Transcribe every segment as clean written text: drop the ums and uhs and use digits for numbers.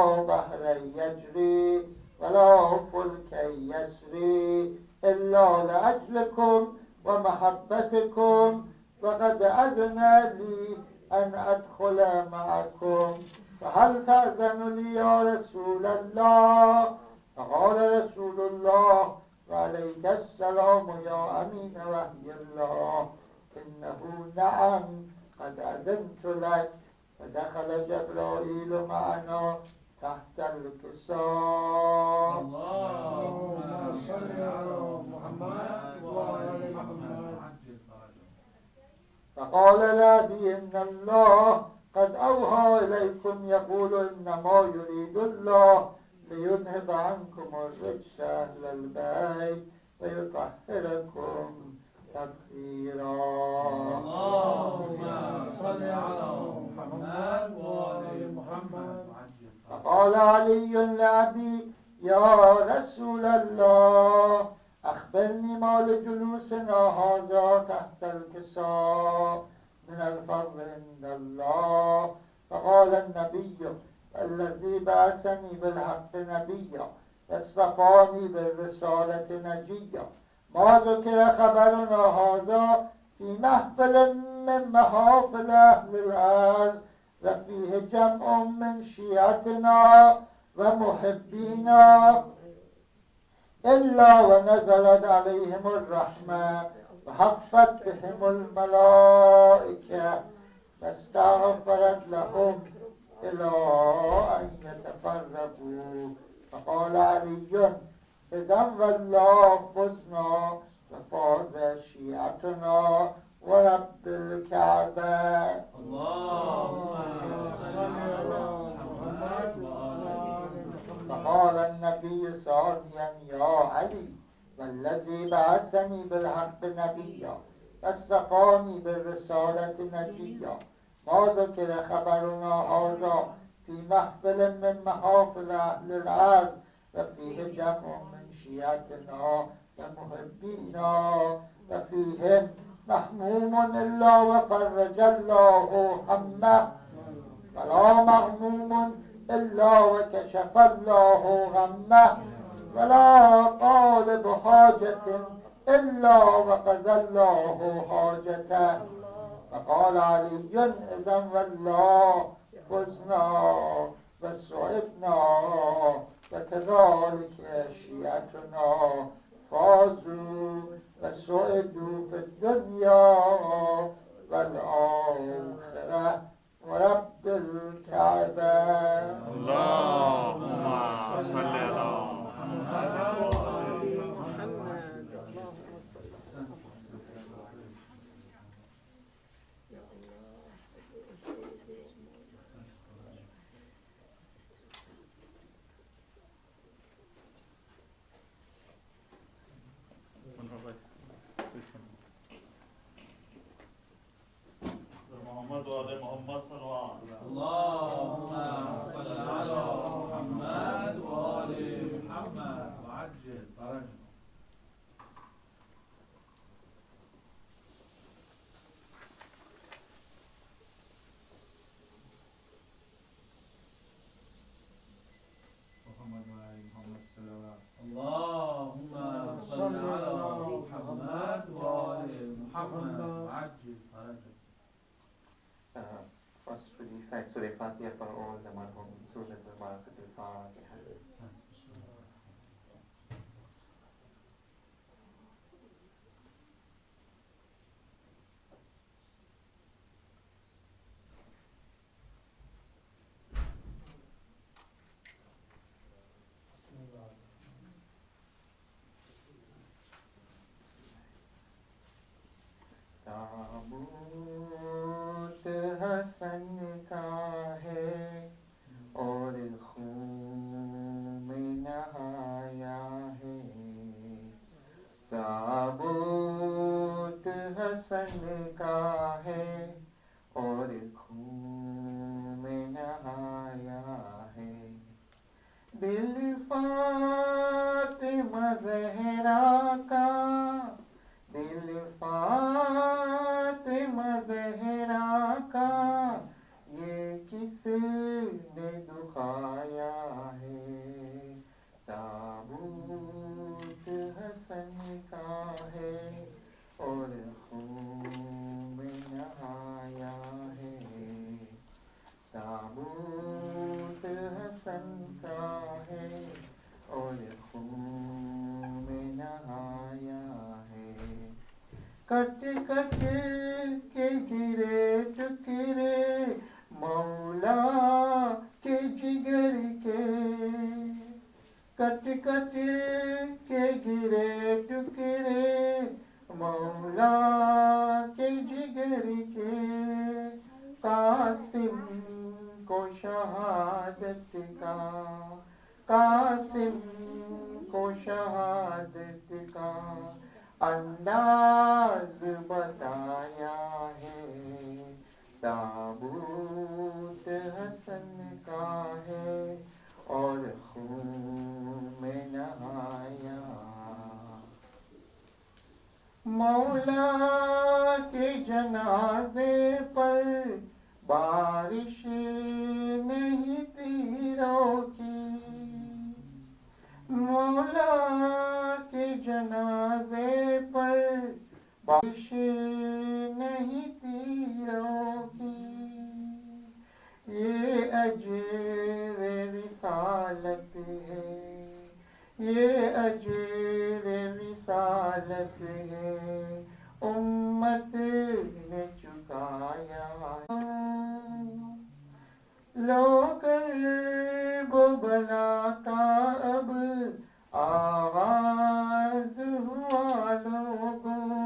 لا بحر یجری ولا فلک یسری الا لأجلكم ومحبتكم وقد أذن لي أن أدخل معكم فهل تأذن لي يا رسول الله؟ فقال رسول الله وعليك السلام يا أمين وحي الله إنه نعم قد أذنت لك. فدخل جبرائيل معنا تحت الكساء. اللهم صل على محمد وعلى محمد. فقال لأبي إن الله قد أوحى إليكم يقول إنما يريد الله ليذهب عنكم الرجس أهل البيت ويطهركم تطهيرا. اللهم صل على محمد وعلى محمد. فقال علي لأبي يا رسول الله أخبرني ما لجلوسنا هذا تحت الكساء من الفضل عند الله. فقال النبي الذي بعثني بالحق نبيا واصطفاني بالرسالة نجيا ما ذكر خبرنا هذا في محفل من محافل أهل الأرض وفيه جمع من شيعتنا ومحبينا إلا ونزلت عليهم الرحمة وحفت بهم الملائكة واستغفرت لهم إلى أن يتفرقوا. فقال علي إذا والله فزنا وفاز شيعتنا ورب الكعبة. اللهم صل على محمد وعلى محمد. فقال النبي ثانيا يا علي والذي بعثني بالحق نبيا واصطفاني بالرسالة نجيا ما ذكر خبرنا هذا في محفل من محافل أهل الأرض وفيه جمع من شيعتنا ومحبينا وفيهم محموم إلا وفرج الله همه ولا مغموم إلا وكشف الله غمه ولا طالب حاجة إلا وقضى الله حاجته. فقال علي إذا والله فزنا وسعدنا وكذلك شيعتنا فازوا وسعدوا في الدنيا والآخرة ورب الكعبة. اللهم صل على محمد. محمد وعلى محمد صلى الله عليه وسلم. اللهم صل على محمد وعلى محمد وعجل فرجنا. محمد وعلى محمد صلى الله عليه وسلم. اللهم صل على محمد وعلى محمد وعجل فرجنا. First, we recite Surah Fatiha for all the marhum, Surah Al-Barakat Al-Fatiha. ताबूत हसन का है और खून में नहाया है। ताबूत हसन का है और खून में नहाया है। दिल फातिमा ज़हरा का, दिल फातिमा ज़हरा का, ये किसने दुखा नहाया है, ताबूत हसन का है और खून में नहाया है, ताबूत हसन का है और खून में नहाया है। कट कट के गिरे टुकड़े मौला के जिगर के, कट कट के गिरे टुकड़े मौला के जिगर के, कासिम को शहादत का, कासिम को शहादत का अंदाज बताया है, ताबूत हसन का है और खून में नहाया। मौला के जनाजे पर बारिश नहीं तीरों की, मौला के जनाजे पर बारिश नहीं तीरों की, ये अजर रिसालत है, ये अजर रिसालत है, उम्मत ने चुकाया। लो वो बला का अब आगाज हुआ लोगों,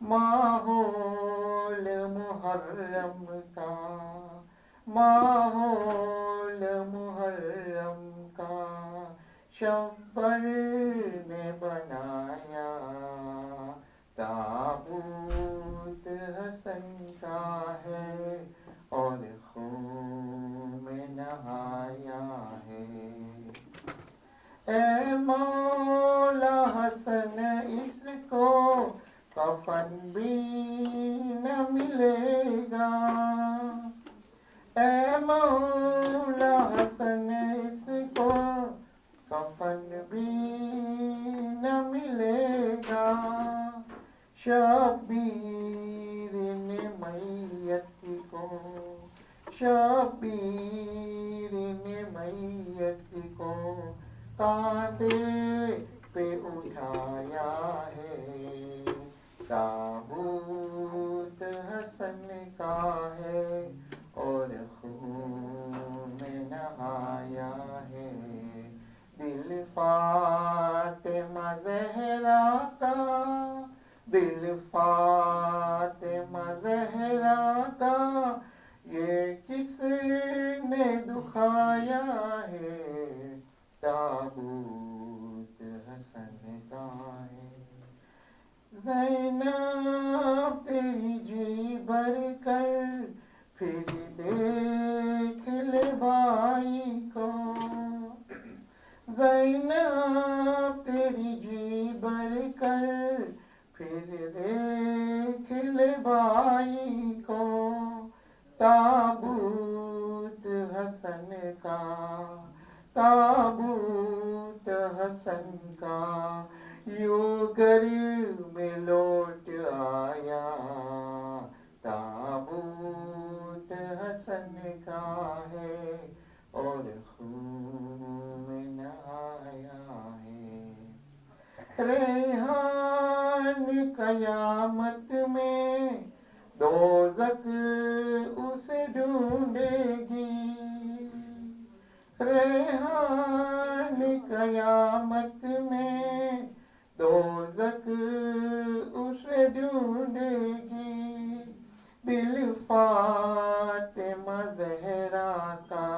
माहौल मुहर्रम का, माहौल मुहर्रम का शब्बर ने बनाया, ताबूत हसन का है और खून में नहाया है। ए मौला हसन इसको कफन भी न मिलेगा, ए मौला हसन इसको कफन भी न मिलेगा, शबीर ने मैयत को, शबीर ने मैयत को कांधे पे उठाया है, ताबूत हसन का है और खून में नहाया है। दिल फातिमा ज़हरा का, दिल फातिमा ज़हरा का ये किसने दुखाया है, ताबूत हसन का है। ज़ैनब तेरी जी भर कर फिर देख ले भाई को, ज़ैनब तेरी जी भर कर फिर देख ले भाई को, ताबूत हसन का, ताबूत हसन का यूं घर में लौट आया, ताबूत हसन का है और खून में नहाया है। रेहान कयामत में दोज़ख उसे ढूंढेगी, रेहान कयामत में दोज़ख उसे ढूंढेगी, दिल फातिमा ज़हरा का,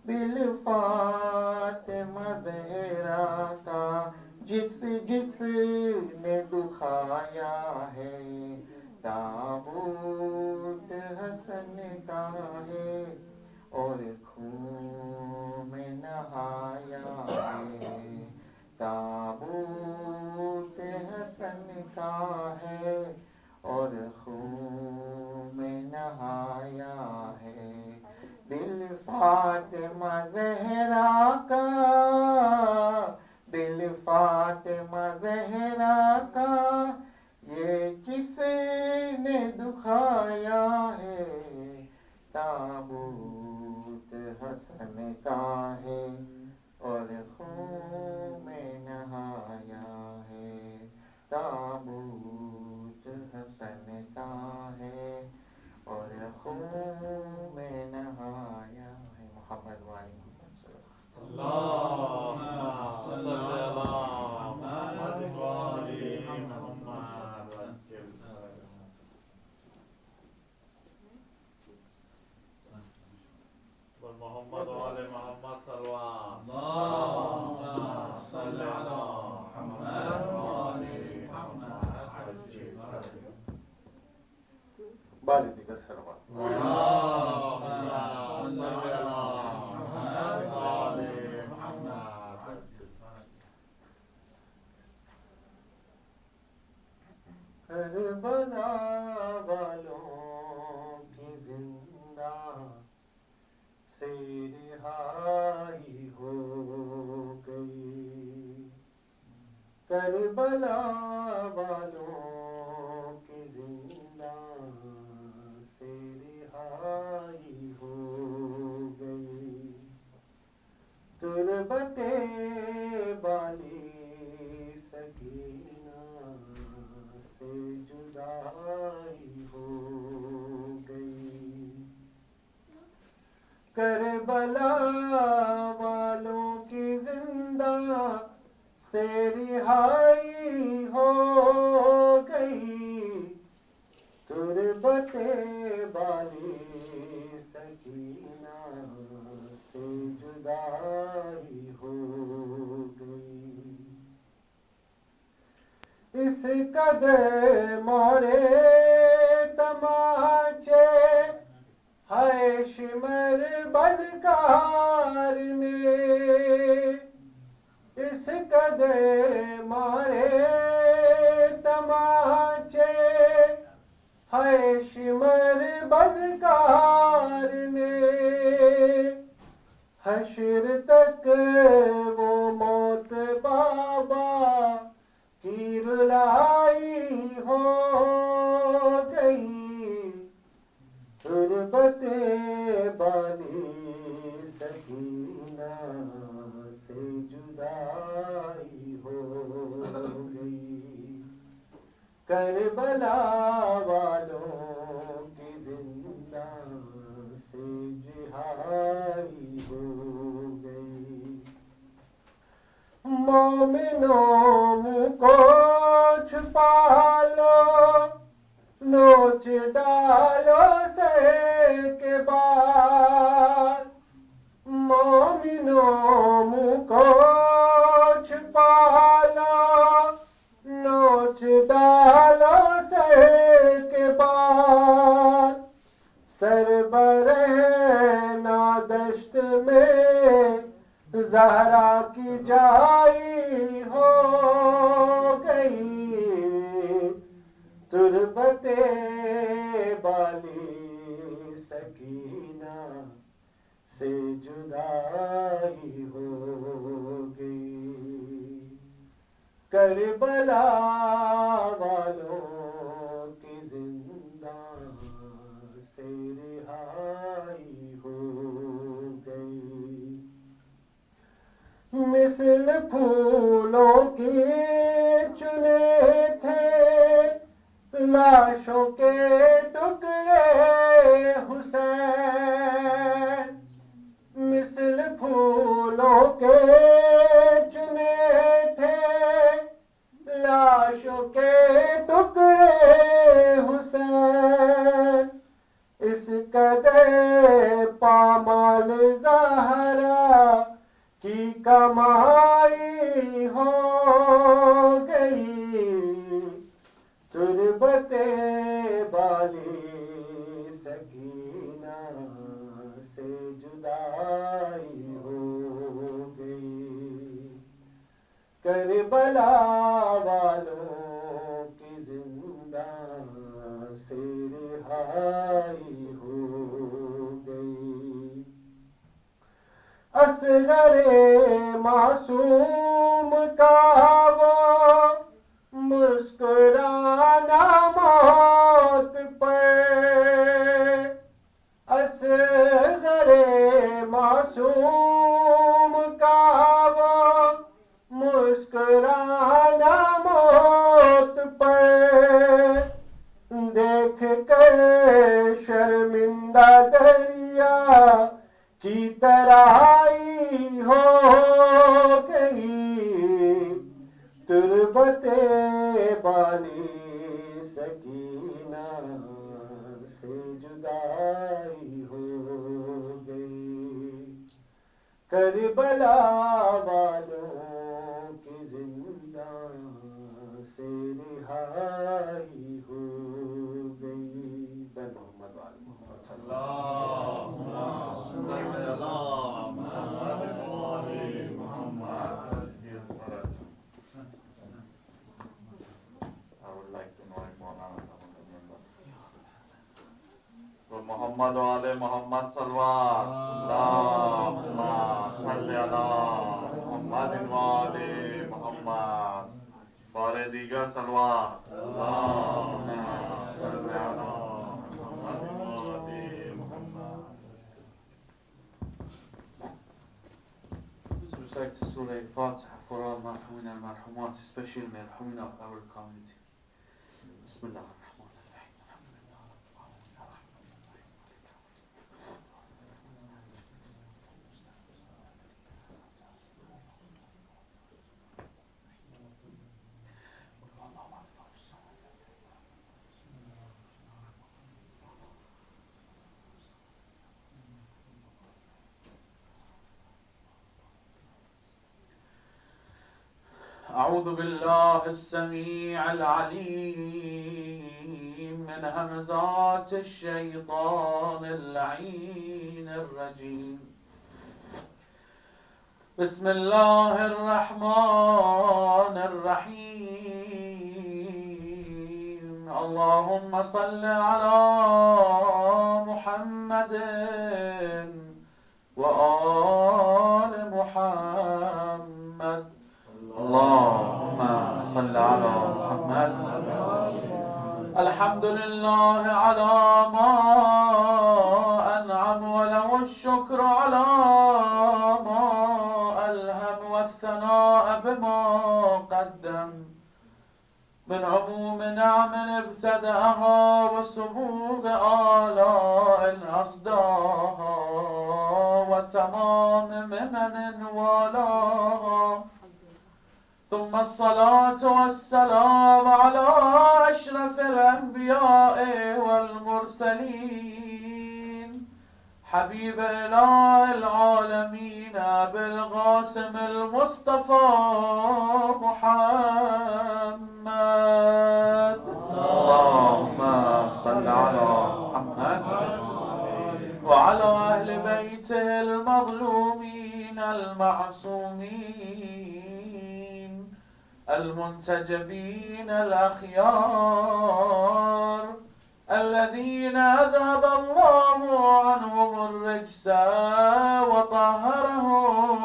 दिल फातिमा ज़हरा का जिस जिस ने दुखाया है, ताबूत हसन का है और खून में नहाया है, ताबूत हसन का है और खून में नहाया है। दिल फातिमा ज़हरा का, दिल फातिमा ज़हरा का, ये किसने दुखाया है, ताबूत हसन का है और खून में नहाया है, ताबूत हसन का है और खून में नहाया है। मोहम्मद वाली मोहम्मद अल्लाहुम्मा सल्ली अला मुहम्मद व आलि मुहम्मद मोहम्मद वाले मोहम्मद सल्लल्लाहु सल्ली अला मुहम्मद व आलि मुहम्मद। बाल दिगर सरवा करबला वालों की जिंदा से रिहाई हो गई, करबला वालों की जिंदा से रिहाई हो गई, तुरबते बाली सकीना से जुदाई हो गई, करबला वालों की जिंदा से रिहाई हो गई, तुरबते बाली सकीना से जुदाई हो गई, इस कदर मारे तमाचे है शिमर बदकार ने, इस कदर मारे तमाचे है शिमर बदकार ने, हश्र तक वो मौत बाबा की रुलाई हो गई, तुरबते बाली सकीना से जुदाई हो गई, करबला वालों की जिंदा से जिहाई हो गई, मोमिनों मुँह को छुपा लो, नोच डालो सर के बाद, मोमिनों मुँह को छुपा लो, नोच डालो सर के बाद, सरबरहना दश्त में ज़हरा की जाई हो गई, तुरबते बाली सकीना से जुदाई हो गई, करबला वालों की जिंदा से रिहाई हो गई, मिसल फूलों की चुने थे लाशों के टुकड़े हुसैन, मिसल फूलों के चुने थे लाशों के टुकड़े हुसैन, इस कदर पामाल ज़हरा की कमाई हो गई, तुरबते बाली सकीना से जुदाई हो गई, करबला वालों की जिंदा से रिहाई हो गई, असगर मासूम का वो मुस्कुराना मौत पर, असगर मासूम का वो मुस्कुराना मौत पर, देख कर शर्मिंदा दरिया की तराई हो गई, तुरबते बानी सकीना से जुदाई हो गई, करबला वालों की जिंदा से रिहाई हो गई। मोहम्मद मोहम्मद वाले मोहम्मद सल्लल्लाहु मोहम्मद वाले मोहम्मद वाले दीगर Recite Surah Al-Fatiha for all marhumin and marhumat, especially marhumin of our community. Bismillah. أعوذ بالله السميع العليم من همزات الشيطان اللعين الرجيم. بسم الله الرحمن الرحيم. اللهم صل على محمد وآل محمد. اللهم صل على محمد. الحمد لله على ما أنعم وله الشكر على ما ألهم والثناء بما قدم من عموم نعم ابتدأها وسبوغ آلاء أصداها وتمام منن والاها. ثم الصلاة والسلام على أشرف الأنبياء والمرسلين حبيب إله العالمين أبي القاسم المصطفى محمد. اللهم صل على محمد وعلى أهل بيته المظلومين المعصومين المنتجبين الأخيار الذين أذهب الله عنهم الرجس وطهرهم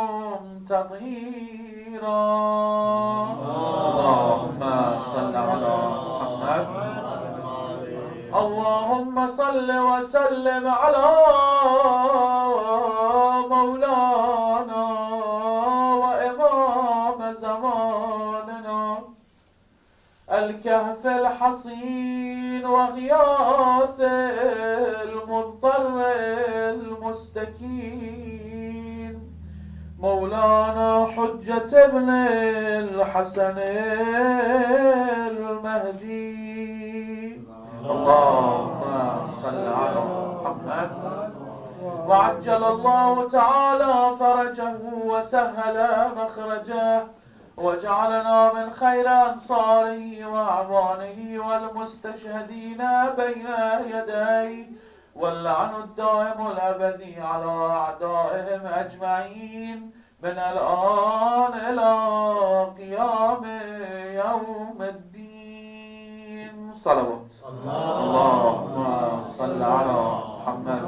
تطهيرا. اللهم صل على محمد. اللهم صل وسلم على مولانا وإمام زماننا الكهف الحصين وغياث المضطر المستكين مولانا حجة ابن الحسن المهدي. اللهم صل على محمد. وعجل الله تعالى فرجه وسهل مخرجه وجعلنا من خير أنصاره وأعوانه والمستشهدين بين يديه واللعن الدائم الأبدي على أعدائهم أجمعين من الآن إلى قيام يوم الدين. صلوات. اللهم صل على محمد.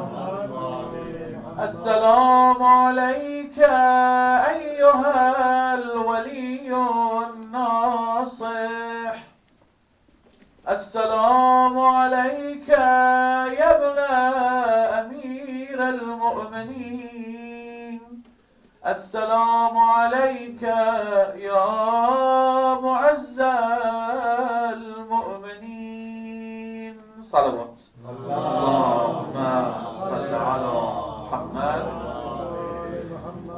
السلام عليك أيها الولي الناصح السلام عليك يا ابن أمير المؤمنين السلام عليك يا معز المؤمنين صلوات اللهم صل على محمد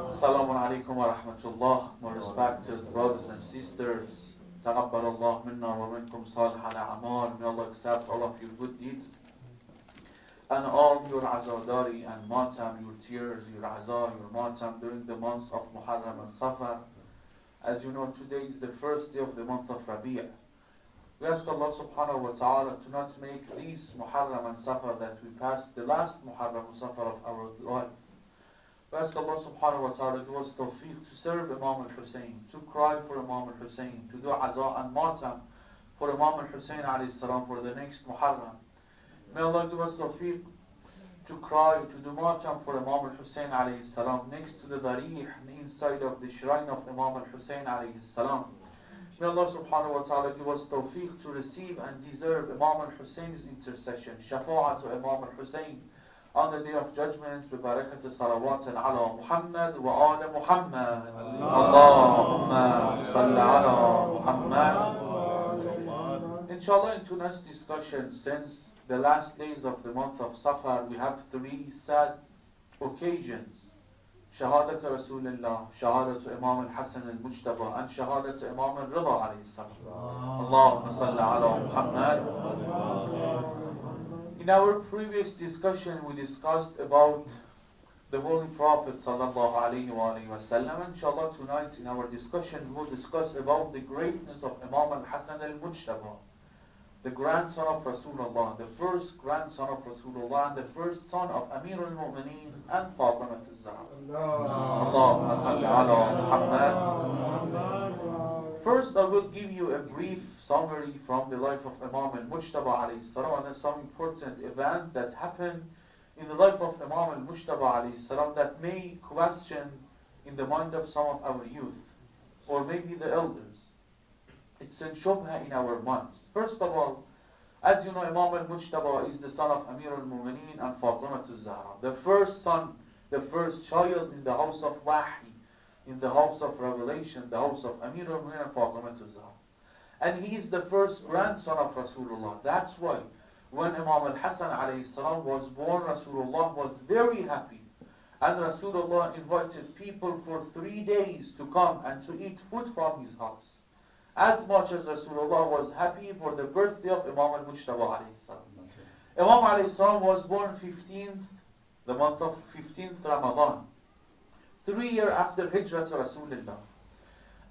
Assalamu alaikum wa rahmatullah. My respected brothers and sisters. تقبل الله منا ومنكم صالح الأعمال. May Allah accept all of your good deeds and all your azadari and matam, your tears, your azar, your matam during the months of Muharram and Safar. As you know, today is the first day of the month of Rabi'. We ask Allah subhanahu wa ta'ala to not make these Muharram and Safar that we passed, the last Muharram and Safar of our life. We ask Allah subhanahu wa ta'ala to give us tawfiq to serve Imam al-Hussein, to cry for Imam al-Hussein, to do aza and matam for Imam al-Hussein alayhi salam for the next Muharram. May Allah give us tawfiq to cry, to do matam for Imam al-Hussein alayhi salam next to the darih, inside of the shrine of Imam al-Hussein alayhi salam. May Allah subhanahu wa ta'ala give us tawfiq to receive and deserve Imam al-Hussein's intercession, shafa'at to Imam al-Hussein on the day of judgment, ببركة صلوات على محمد وآل محمد اللهم صل على محمد. Inshallah, in tonight's discussion, since the last days of the month of Safar, we have three sad occasions: Shahadat Rasulullah, Shahadat Imam al-Hasan al-Mujtaba, and Shahadat Imam al-Rida alayhi salam. Allahumma salli ala Muhammad. In our previous discussion, we discussed about the Holy Prophet sallallahu alaihi wasallam. Inshallah, tonight in our discussion, we will discuss about the greatness of Imam al-Hasan al-Mujtaba, the grandson of Rasulullah, the first grandson of Rasulullah, and the first son of Amir al-Mu'mineen and Fatima al-Zahra. Allahumma salli ala Muhammad. First, I will give you a brief summary from the life of Imam al-Mujtaba alayhi salam, and some important event that happened in the life of Imam al-Mujtaba alayhi salam that may question in the mind of some of our youth, or maybe the elders. It's a shubha in our minds. First of all, as you know, Imam al-Mujtaba is the son of Amir al-Mu'mineen and Fatima al-Zahra, the first son, the first child in the house of Wahi, in the house of revelation, the house of Amir al-Mu'mineen and Fatima al-Zahra. And he is the first grandson of Rasulullah. That's why when Imam al-Hasan alayhi salam was born, Rasulullah was very happy. And Rasulullah invited people for 3 days to come and to eat food from his house. As much as Rasulullah was happy for the birthday of Imam al-Mujtaba alayhi salam. Imam alayhi salam was born 15th, the month of 15th Ramadan, 3 years after Hijrah to Rasulullah.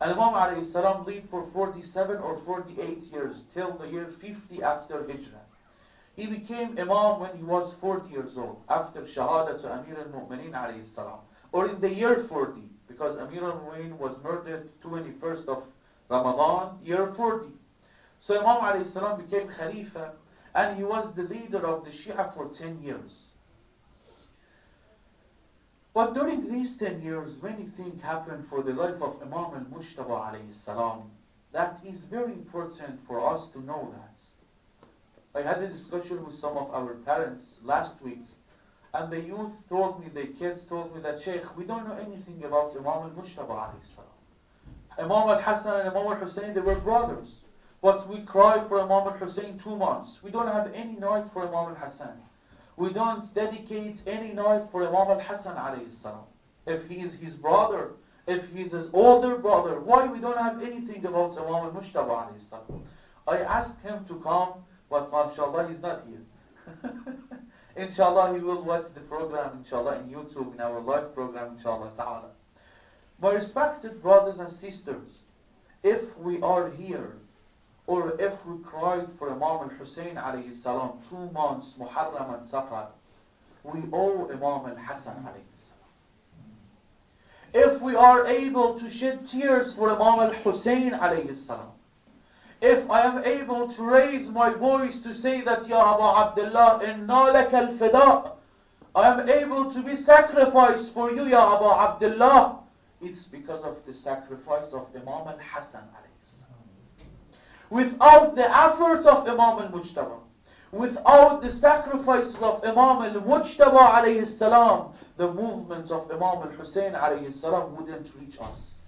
And Imam alayhi salam lived for 47 or 48 years till the year 50 after Hijrah. He became Imam when he was 40 years old, after Shahadat to Amir al-Mu'mineen alayhi salam, or in the year 40, because Amir al-Mu'mineen was murdered 21st of Ramadan, year 40. So Imam alayhi salam became Khalifa, and he was the leader of the Shia for 10 years. But during these 10 years, many things happened for the life of Imam al-Mujtaba alayhi salam. That is very important for us to know that. I had a discussion with some of our parents last week, and the youth told me, the kids told me that, Sheikh, we don't know anything about Imam al-Mujtaba alayhi salam. Imam al-Hasan and Imam al-Hussein, they were brothers. But we cried for Imam al-Hussein 2 months. We don't have any night for Imam al-Hasan. We don't dedicate any night for Imam al-Hasan alayhi salam. If he is his brother, if he is his older brother, why we don't have anything about Imam al-Mujtaba alayhi salam? I asked him to come, but mashallah he's not here. Inshallah he will watch the program, inshallah, in YouTube, in our live program, inshallah ta'ala. My respected brothers and sisters, if we are here, or if we cried for Imam al-Hussein alayhi salam 2 months, Muharram and Safar, we owe Imam al-Hasan alayhi salam. If we are able to shed tears for Imam al-Hussein alayhi salam, if I am able to raise my voice to say that, Ya Aba Abdullah, inna laka al-fida', I am able to be sacrificed for you, Ya Abu Abdullah, it's because of the sacrifice of Imam al-Hasan alayhi salam. Without the effort of Imam al-Mujtaba, without the sacrifices of Imam al-Mujtaba alayhi salam, the movement of Imam al-Hussein alayhi salam wouldn't reach us.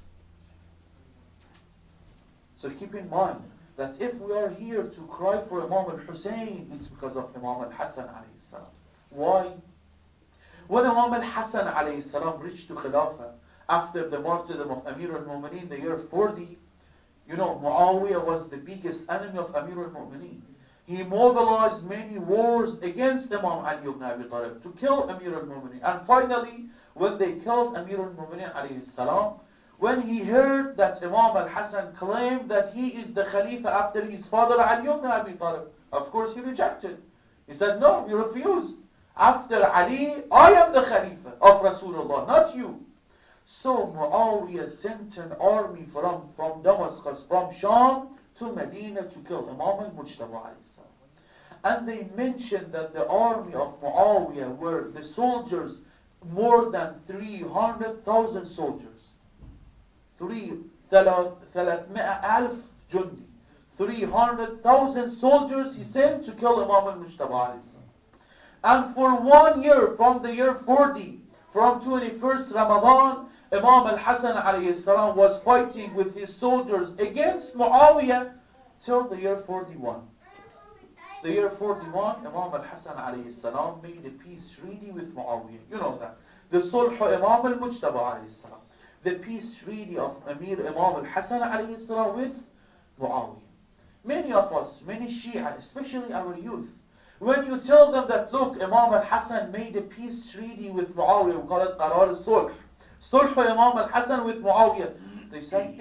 So keep in mind that if we are here to cry for Imam al-Hussein, it's because of Imam al-Hasan alayhi salam. Why? When Imam al-Hasan alayhi salam reached to Khilafah after the martyrdom of Amir al-Mu'mineen, the year 40, you know, Muawiyah was the biggest enemy of Amir al-Mu'mineen. He mobilized many wars against Imam Ali ibn Abi Talib to kill Amir al-Mu'mineen. And finally, when they killed Amir al-Mu'mineen alayhi salam, when he heard that Imam al-Hasan claimed that he is the Khalifa after his father Ali ibn Abi Talib, of course he rejected. He said, no, he refused. After Ali, I am the Khalifa of Rasulullah, not you. So Muawiyah sent an army from Damascus, from Sham to Medina to kill Imam al-Mujtaba alayhi salam. And they mentioned that the army of Muawiyah were the soldiers, more than 300,000 soldiers. 300,000 jundi. 300,000 soldiers he sent to kill Imam al-Mujtaba alayhi salam. And for 1 year, from the year 40, from 21st Ramadan, Imam al-Hasan alayhi salam was fighting with his soldiers against Muawiyah till the year 41. The year 41, Imam al-Hasan alayhi salam made a peace treaty with Muawiyah. You know that. The Sulh Imam al-Mujtaba alayhi salam. The peace treaty of Imam al-Hasan alayhi salam with Muawiyah. Many of us, many Shia, especially our youth, when you tell them that, look, Imam al-Hasan made a peace treaty with Muawiyah, we call it Qarar al-Sulh. Sulh Imam al-Hasan with Muawiyah. They say,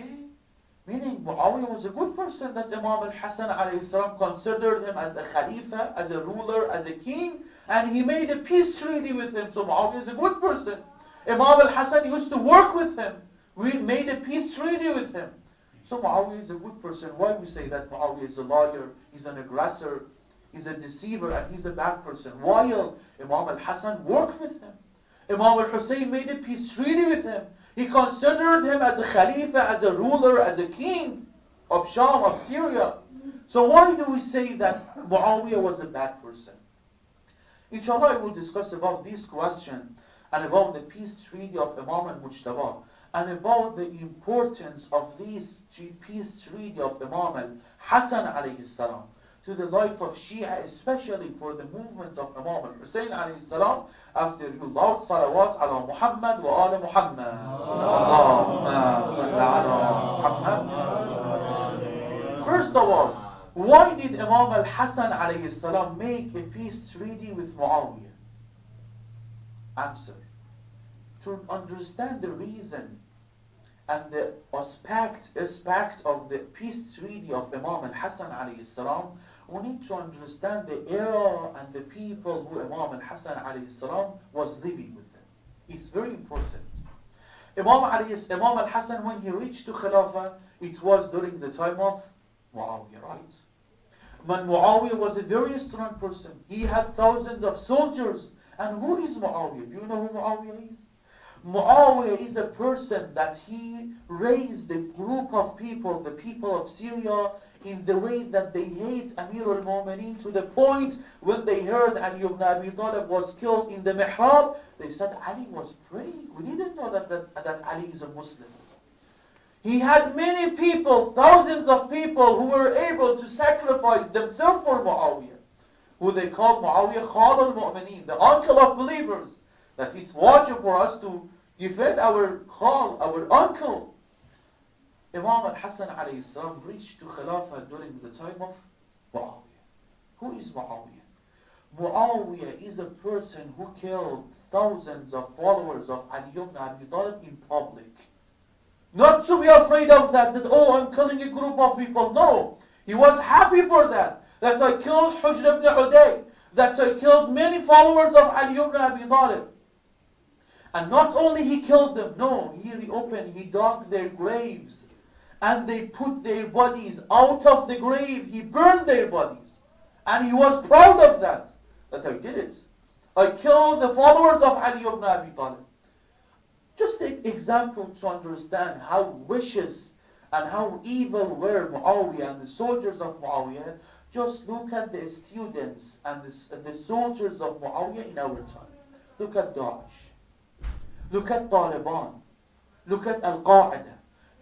meaning Muawiyah was a good person, that Imam al-Hasan alayhi salam considered him as a Khalifa, as a ruler, as a king, and he made a peace treaty with him. So Muawiyah is a good person. Imam al-Hasan used to work with him. We made a peace treaty with him. So Muawiyah is a good person. Why we say that Muawiyah is a liar, he's an aggressor, he's a deceiver, and he's a bad person? While Imam al-Hasan worked with him. Imam al-Hussein made a peace treaty with him. He considered him as a Khalifa, as a ruler, as a king of Sham, of Syria. So why do we say that Muawiyah was a bad person? Inshallah, we will discuss about this question and about the peace treaty of Imam al-Mujtaba and about the importance of this peace treaty of Imam al-Hasan alayhi salam to the life of Shia, especially for the movement of Imam al-Hussein alayhi salam, after you loud salawat ala Muhammad wa ala Muhammad. Allahumma salli ala Muhammad. First of all, why did Imam al-Hasan alayhi salam make a peace treaty with Muawiyah? Answer. To understand the reason and the aspect of the peace treaty of Imam al-Hasan alayhi salam, we need to understand the era and the people who Imam al-Hasan alayhi salam was living with them. It's very important. Imam al-Hasan, when he reached to Khilafah, it was during the time of Muawiyah, right? When Muawiyah was a very strong person, he had thousands of soldiers. And who is Muawiyah? Do you know who Muawiyah is? Muawiyah is a person that he raised a group of people, the people of Syria, in the way that they hate Amir al-Mu'mineen, to the point when they heard Ali ibn Abi Talib was killed in the mihrab, they said Ali was praying. We didn't know that Ali is a Muslim. He had many people, thousands of people who were able to sacrifice themselves for Muawiyah, who they called Muawiyah Khal al-Mu'mineen, the uncle of believers. That it's wajib for us to defend our Khal, our uncle. Imam al-Hasan alayhi salam reached to Khilafah during the time of Muawiyah. Who is Muawiyah? Muawiyah is a person who killed thousands of followers of Ali ibn Abi Talib in public. Not to be afraid of that, oh, I'm killing a group of people. No, he was happy for that. That I killed Hujr ibn Uday, that I killed many followers of Ali ibn Abi Talib. And not only he killed them, no, he reopened, he dug their graves, and they put their bodies out of the grave. He burned their bodies, and he was proud of that I did it. I killed the followers of Ali ibn Abi Talib. Just take example to understand how vicious and how evil were Muawiyah and the soldiers of Muawiyah. Just look at the students and the soldiers of Muawiyah in our time. Look at Daesh. Look at Taliban. Look at Al-Qaeda.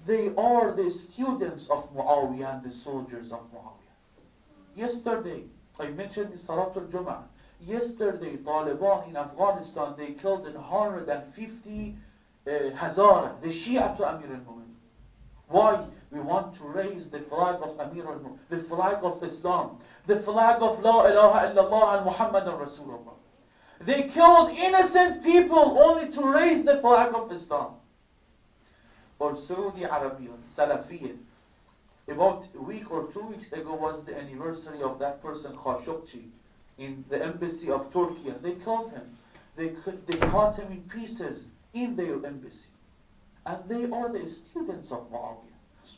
They are the students of Muawiyah and the soldiers of Muawiyah. Yesterday, I mentioned in Salatul Jum'ah, yesterday Taliban in Afghanistan, they killed 150 Hazara, the Shia to Amir al-Mu'min. Why? We want to raise the flag of Amir al-Mu'min, the flag of Islam, the flag of La ilaha illallah and Muhammadan Rasulullah. They killed innocent people only to raise the flag of Islam. Or Saudi Arabia, Salafiyya. About a week or 2 weeks ago was the anniversary of that person, Khashoggi, in the embassy of Turkey. They killed him. They cut him in pieces in their embassy. And they are the students of Muawiyah.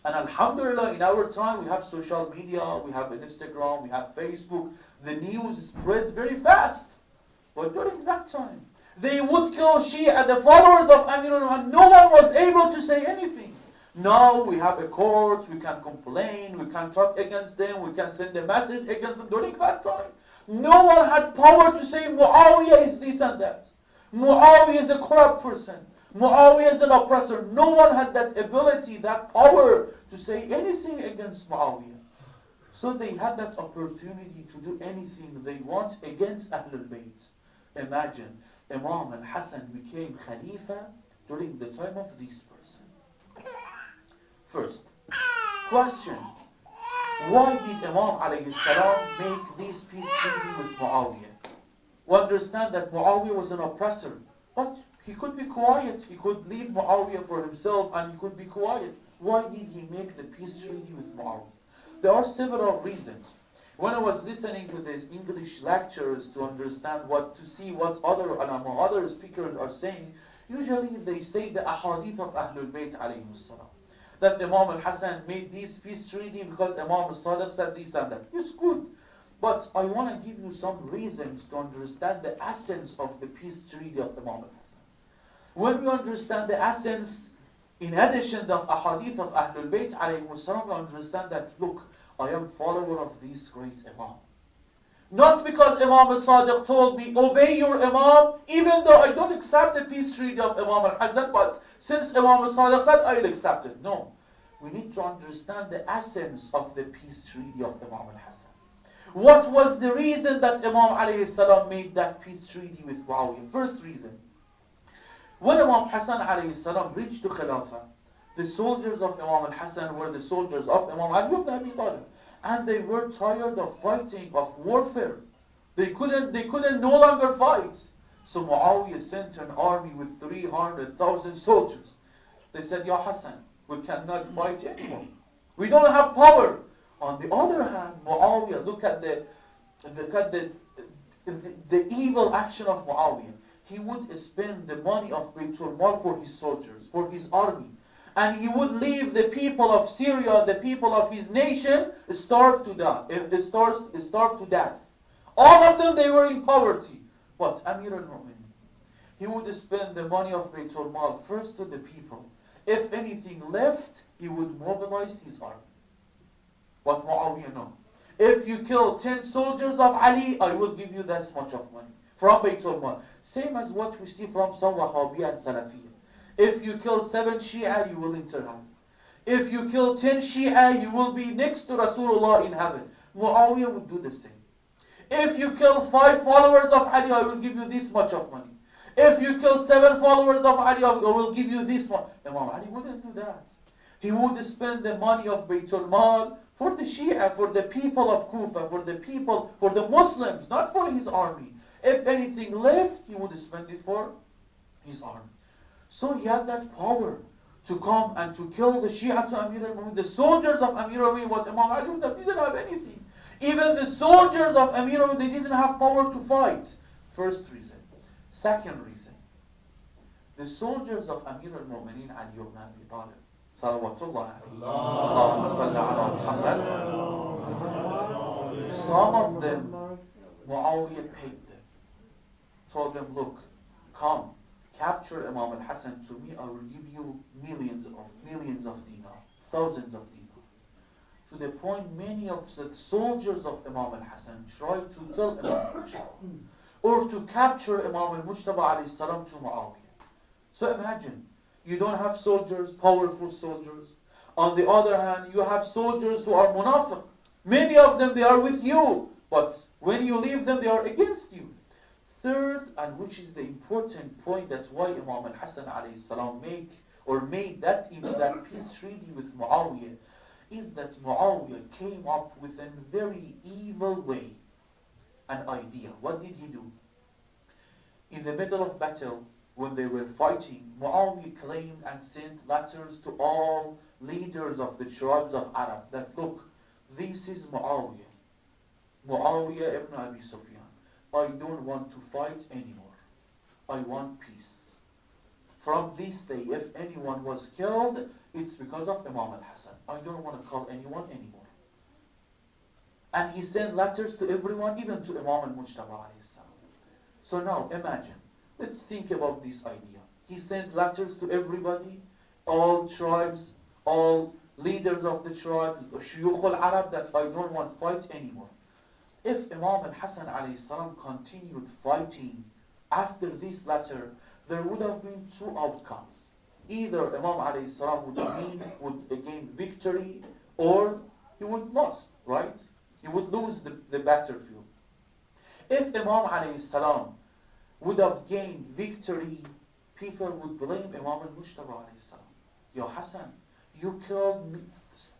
And alhamdulillah, in our time, we have social media, we have Instagram, we have Facebook. The news spreads very fast. But during that time, they would kill Shia, the followers of Amir al-Mu'minin. No one was able to say anything. Now we have a court, we can complain, we can talk against them, we can send a message against them. During that time, no one had power to say Muawiyah is this and that. Muawiyah is a corrupt person. Muawiyah is an oppressor. No one had that ability, that power to say anything against Muawiyah. So they had that opportunity to do anything they want against Ahlul Bayt. Imagine, Imam al-Hasan became Khalifa during the time of this person. First, question. Why did Imam alayhi salam make this peace treaty with Muawiyah? We understand that Muawiyah was an oppressor, but he could be quiet. He could leave Muawiyah for himself and he could be quiet. Why did he make the peace treaty with Muawiyah? There are several reasons. When I was listening to these English lectures to understand to see what other speakers are saying, usually they say the ahadith of Ahlul Bayt alayhim salam. That Imam al-Hasan made this peace treaty because Imam al-Sadiq said this and that. It's good. But I want to give you some reasons to understand the essence of the peace treaty of Imam al-Hasan. When we understand the essence, in addition to the ahadith of Ahlul Bayt alayhim salam, we understand that, look, I am follower of this great Imam. Not because Imam al-Sadiq told me, obey your Imam, even though I don't accept the peace treaty of Imam al-Hasan, but since Imam al-Sadiq said, I'll accept it. No. We need to understand the essence of the peace treaty of Imam al-Hasan. What was the reason that Imam alayhi salam made that peace treaty with Muawiyah? First reason. When Imam Hasan alayhi salam reached to Khilafah, the soldiers of Imam al-Hasan were the soldiers of Imam Ali ibn Abi Talib. And they were tired of fighting, of warfare. They couldn't no longer fight. So Muawiyah sent an army with 300,000 soldiers. They said, Ya Hasan, we cannot fight anymore. We don't have power. On the other hand, Muawiyah, look at the evil action of Muawiyah. He would spend the money of Baytul Mal for his soldiers, for his army. And he would leave the people of Syria, the people of his nation, starve to death. All of them, they were in poverty. But Amir al-Mu'minin, he would spend the money of Baytul Mal first to the people. If anything left, he would mobilize his army. But Muawiyah, no. If you kill 10 soldiers of Ali, I will give you that much of money from Baytul Mal. Same as what we see from some Wahhabiyya and Salafiyya. If you kill 7 Shia, you will enter heaven. If you kill 10 Shia, you will be next to Rasulullah in heaven. Muawiyah would do the same. If you kill 5 followers of Ali, I will give you this much of money. If you kill 7 followers of Ali, I will give you this much. Imam Ali wouldn't do that. He would spend the money of Baytul Mal for the Shia, for the people of Kufa, for the Muslims, not for his army. If anything left, he would spend it for his army. So he had that power to come and to kill the Shia to Amir al-Mu'minin. The soldiers of Amir al-Mu'minin, what Imam Ali didn't have anything. Even the soldiers of Amir al-Mu'minin, they didn't have power to fight. First reason. Second reason. The soldiers of Amir al-Mu'minin, Ali ibn Abi Talib, salawatullah alayhi, Allahumma salli ala Muhammad. Some of them, Muawiyah paid them. told them, look, come, capture Imam al-Hasan to me, I will give you millions of dinar, thousands of dinar. To the point many of the soldiers of Imam al-Hasan tried to kill Imam al-Mujtaba or to capture Imam al-Mujtaba alayhi salam to Muawiyah. So imagine, you don't have soldiers, powerful soldiers. On the other hand, you have soldiers who are munafiq. Many of them, they are with you, but when you leave them, they are against you. Third, and which is the important point, that's why Imam al-Hasan alayhi salam made that peace treaty with Muawiyah, is that Muawiyah came up with a very evil way, an idea. What did he do? In the middle of battle, when they were fighting, Muawiyah claimed and sent letters to all leaders of the tribes of Arab that, look, this is Muawiyah ibn Abi Sufyan. I don't want to fight anymore. I want peace. From this day, if anyone was killed, it's because of Imam al-Hasan. I don't want to call anyone anymore. And he sent letters to everyone, even to Imam al-Mujtaba alayhi salam. So now, imagine, let's think about this idea. He sent letters to everybody, all tribes, all leaders of the tribe, Shuyukh al-Arab, that I don't want to fight anymore. If Imam al-Hasan alayhi salam continued fighting after this letter, there would have been two outcomes. Either Imam alayhi salam would gain victory, or he would lose, right? He would lose the battlefield. If Imam alayhi salam would have gained victory, people would blame Imam al-Mujtaba alayhi salam. Ya Hasan, you killed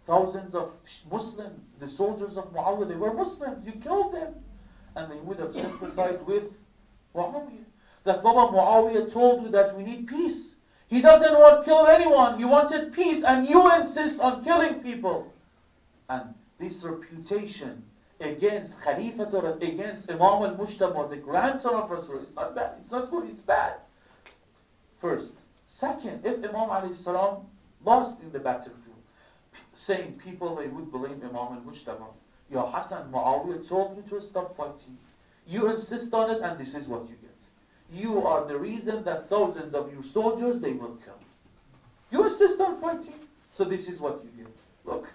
thousands of Muslims, the soldiers of Muawiyah, they were Muslims, you killed them. And they would have sympathized with Muawiyah. That Baba Muawiyah told you that we need peace. He doesn't want to kill anyone, he wanted peace, and you insist on killing people. And this reputation against Khalifa, against Imam al-Mujtaba, the grandson of Rasul, it's not bad, it's not good, it's bad. First. Second, if Imam alayhi salam lost in the battlefield, saying people, they would blame Imam al-Mujtaba. Ya Hasan, Muawiyah told you to stop fighting. You insist on it, and this is what you get. You are the reason that thousands of your soldiers, they will kill. You insist on fighting, so this is what you get. Look,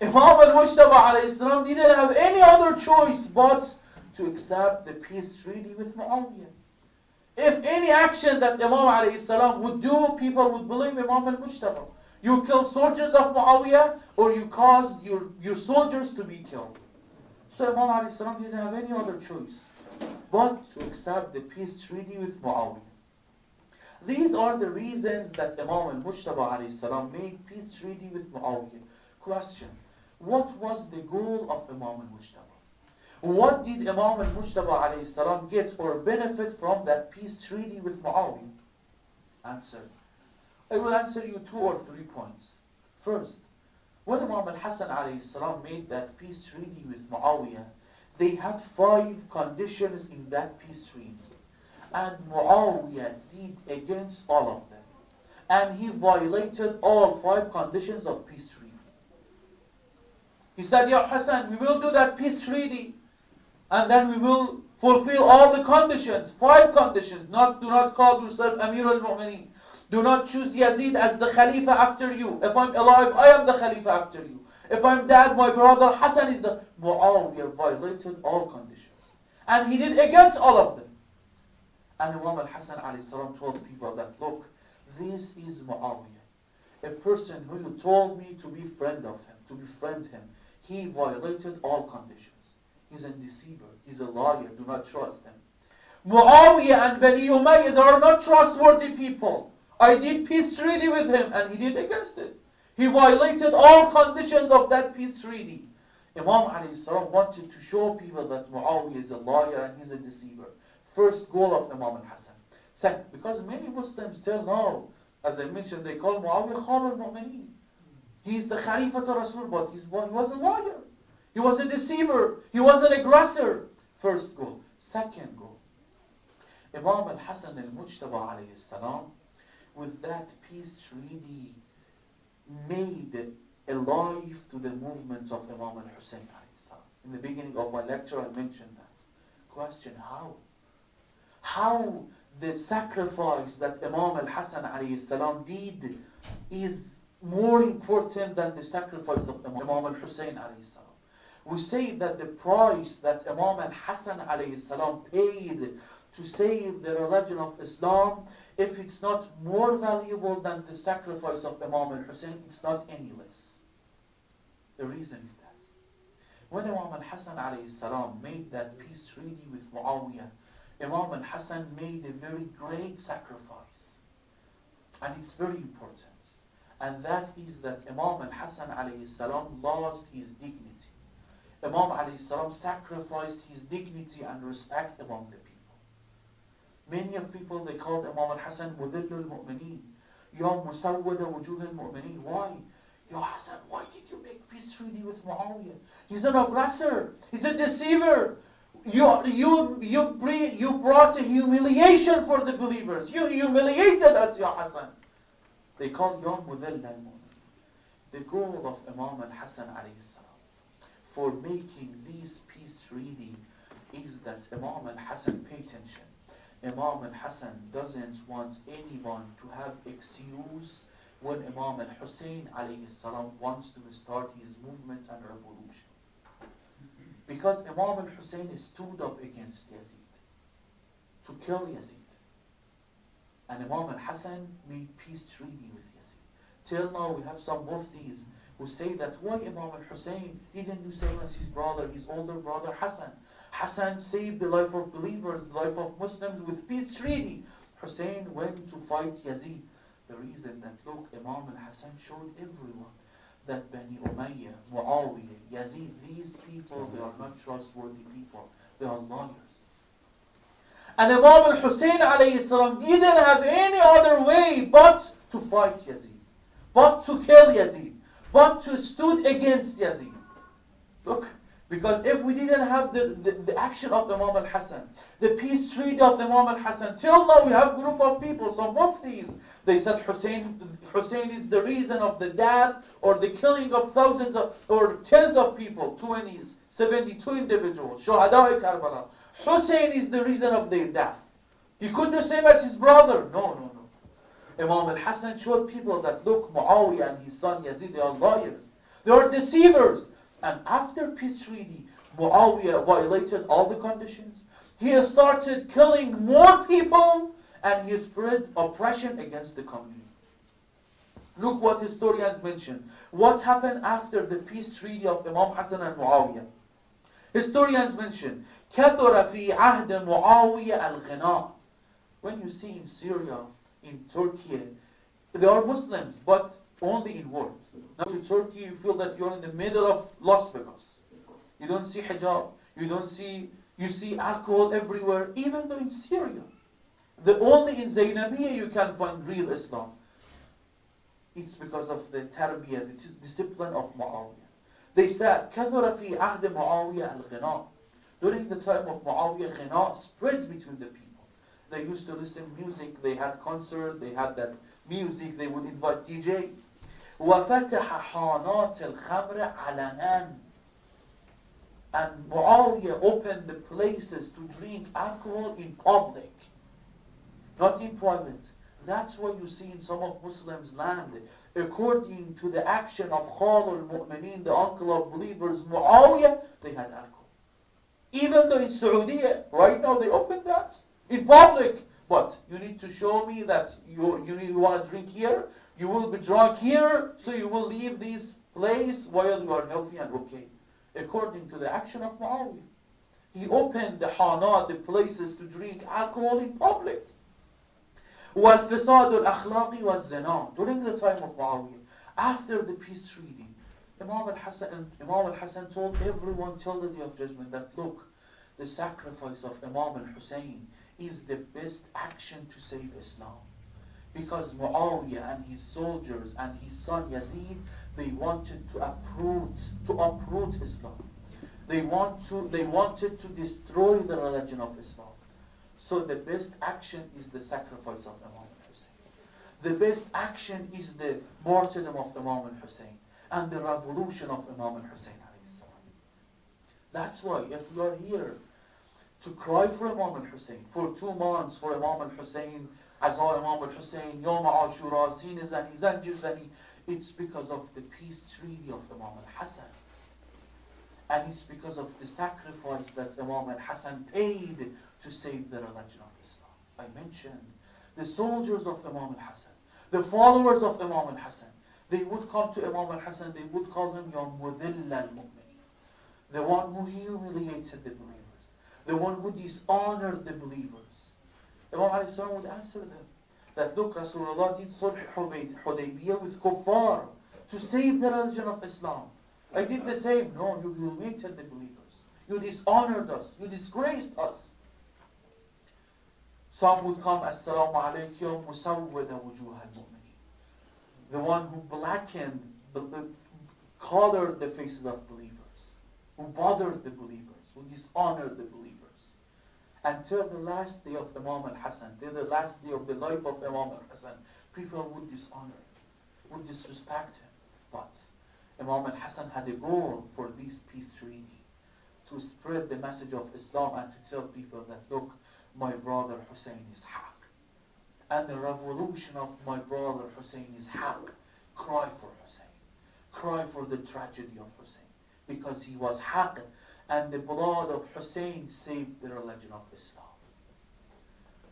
Imam al-Mujtaba alayhi salam didn't have any other choice but to accept the peace treaty with Muawiyah. If any action that Imam alayhi salam would do, people would blame Imam al-Mujtaba. You killed soldiers of Muawiyah, or you caused your soldiers to be killed. So Imam alayhi salam didn't have any other choice but to accept the peace treaty with Muawiyah. These are the reasons that Imam al-Mujtaba alayhi salam made peace treaty with Muawiyah. Question: what was the goal of Imam al-Mujtaba? What did Imam al-Mujtaba alayhi salam get or benefit from that peace treaty with Muawiyah? Answer: I will answer you 2 or 3 points. First, when Imam al-Hasan alayhi salam made that peace treaty with Muawiyah, they had 5 conditions in that peace treaty. And Muawiyah did against all of them. And he violated all 5 conditions of peace treaty. He said, Ya Hasan, we will do that peace treaty, and then we will fulfill all the conditions. 5 conditions. Do not call yourself Amir al-Mu'mineen. Do not choose Yazid as the Khalifa after you. If I'm alive, I am the Khalifa after you. If I'm dead, my brother Hassan is the... Muawiyah violated all conditions. And he did against all of them. And Imam al-Hasan alayhi salam told people that, look, this is Muawiyah, a person who you told me to be friend of him, to befriend him. He violated all conditions. He's a deceiver. He's a liar. Do not trust him. Muawiyah and Bani Umayyah, they are not trustworthy people. I did peace treaty with him, and he did against it. He violated all conditions of that peace treaty. Imam alayhi salam wanted to show people that Muawiyah is a liar and he's a deceiver. First goal of Imam al-Hasan. Second, because many Muslims still know, as I mentioned, they call Muawiyah Khal al-Mu'mineen. He's the Khalifa to Rasul, but he was a liar. He was a deceiver. He was an aggressor. First goal. Second goal. Imam al-Hasan al-Mujtaba alayhi salam, with that peace treaty, made a life to the movement of Imam al-Hussein alayhi salam. In the beginning of my lecture, I mentioned that. Question: how? how the sacrifice that Imam al-Hasan alayhi salam did is more important than the sacrifice of Imam al-Hussein alayhi salam. We say that the price that Imam al-Hasan alayhi salam paid to save the religion of Islam, if it's not more valuable than the sacrifice of Imam al-Hussein, it's not any less. The reason is that when Imam al-Hasan alayhi salam made that peace treaty with Muawiyah, Imam al-Hasan made a very great sacrifice. And it's very important. And that is that Imam al-Hasan alayhi salam lost his dignity. Imam alayhi salam sacrificed his dignity and respect among the people. Many of people, they called Imam al-Hasan Mudhill al-Mu'mineen. Ya Musawwada Wujuh al-Mu'mineen. Why? Ya Hasan, why did you make peace treaty with Muawiyah? He's an aggressor. He's a deceiver. You brought a humiliation for the believers. You humiliated us, Ya Hasan. They call Ya Mudhill al-Mu'mineen. The goal of Imam al-Hasan alayhi salam for making this peace treaty is that Imam al-Hasan, pay attention, Imam al-Hasan doesn't want anyone to have excuse when Imam al-Hussein alayhi salam wants to start his movement and revolution. Because Imam al-Hussein stood up against Yazid to kill Yazid. And Imam al-Hasan made peace treaty with Yazid. Till now we have some muftis who say that why Imam al-Hussein didn't do same as his brother, his older brother Hasan. Hasan saved the life of believers, the life of Muslims with peace treaty. Hussein went to fight Yazid. The reason that, look, Imam al-Hasan showed everyone that Bani Umayyah, Muawiyah, Yazid, these people, they are not trustworthy people. They are liars. And Imam al-Hussein alayhi salam didn't have any other way but to fight Yazid, but to kill Yazid, but to stood against Yazid. Look, because if we didn't have the action of Imam al-Hasan, the peace treaty of Imam al-Hasan, till now we have a group of people, some muftis, they said Hussein is the reason of the death or the killing of thousands of, or tens of people, 72 individuals, SHAHADAT Karbala. Hussein is the reason of their death. He could do the same as his brother. No. Imam al-Hasan showed people that, look, Muawiyah and his son Yazid, they are liars. They are deceivers. And after peace treaty, Muawiyah violated all the conditions. He started killing more people and he spread oppression against the community. Look what historians mention. What happened after the peace treaty of Imam Hassan and Muawiyah? Historians mention, كثر في عهد معاوية الغناء. When you see in Syria, in Turkey, they are Muslims, but only in words. Now to Turkey, you feel that you're in the middle of Las Vegas. You don't see hijab. You see alcohol everywhere, even though in Syria. Only in Zainabiyya you can find real Islam. It's because of the tarbiyah, the discipline of Muawiyah. They said, كثر في عهد معاوية الغناء. During the time of Muawiyah, ghina spreads between the people. They used to listen to music, they had concerts, they had that music, they would invite DJ. وفتح حانات الخمر علنا. And Muawiyah opened the places to drink alcohol in public, not in private. That's why you see in some of Muslims' land, according to the action of Khalul Mu'mineen, the uncle of believers, Muawiyah, they had alcohol. Even though in Saudi, right now they open that in public. But you need to show me that you want to drink here, you will be drunk here, so you will leave this place while you are healthy and okay. According to the action of Muawiyah. He opened the hanat, the places to drink alcohol in public. وَالْفِصَادُ الْأَخْلَاقِ وَالزِّنَا. During the time of Muawiyah, after the peace treaty, Imam al-Hasan told everyone till the Day of Judgment that, look, the sacrifice of Imam al-Hussein is the best action to save Islam. Because Muawiyah and his soldiers and his son Yazid, they wanted to uproot Islam. They wanted to destroy the religion of Islam. So the best action is the sacrifice of Imam al-Hussein. The best action is the martyrdom of Imam al-Hussein and the revolution of Imam al-Hussein. That's why if you are here to cry for Imam al-Hussein, for 2 months for Imam al-Hussein, Azar Imam al-Hussein, Yom Ashura, Sine Zani, Zanjir Zani. It's because of the peace treaty of Imam al-Hasan. And it's because of the sacrifice that Imam al-Hasan paid to save the religion of Islam. I mentioned the soldiers of Imam al-Hasan, the followers of Imam al-Hasan, they would come to Imam al-Hasan, they would call him Ya Mudilla al-Mu'minin, the one who humiliated the believers, the one who dishonored the believers. Imam al-Hasan would answer them that, look, Rasulullah did Sulh Hudaybiyah with kuffar to save the religion of Islam. I did the same. No, you humiliated the believers. You dishonored us. You disgraced us. Some would come, Assalamu alaikum, musawwada wujuh al-mu'mineen. The one who blackened, colored the faces of believers, who bothered the believers, who dishonored the believers. Until the last day of Imam al-Hasan, till the last day of the life of Imam al-Hasan, people would dishonor him, would disrespect him. But Imam al-Hasan had a goal for this peace treaty, to spread the message of Islam and to tell people that, look, my brother Hussein is haq. And the revolution of my brother Hussein is haq. Cry for Hussein. Cry for the tragedy of Hussein. Because he was haq. And the blood of Hussein saved the religion of Islam.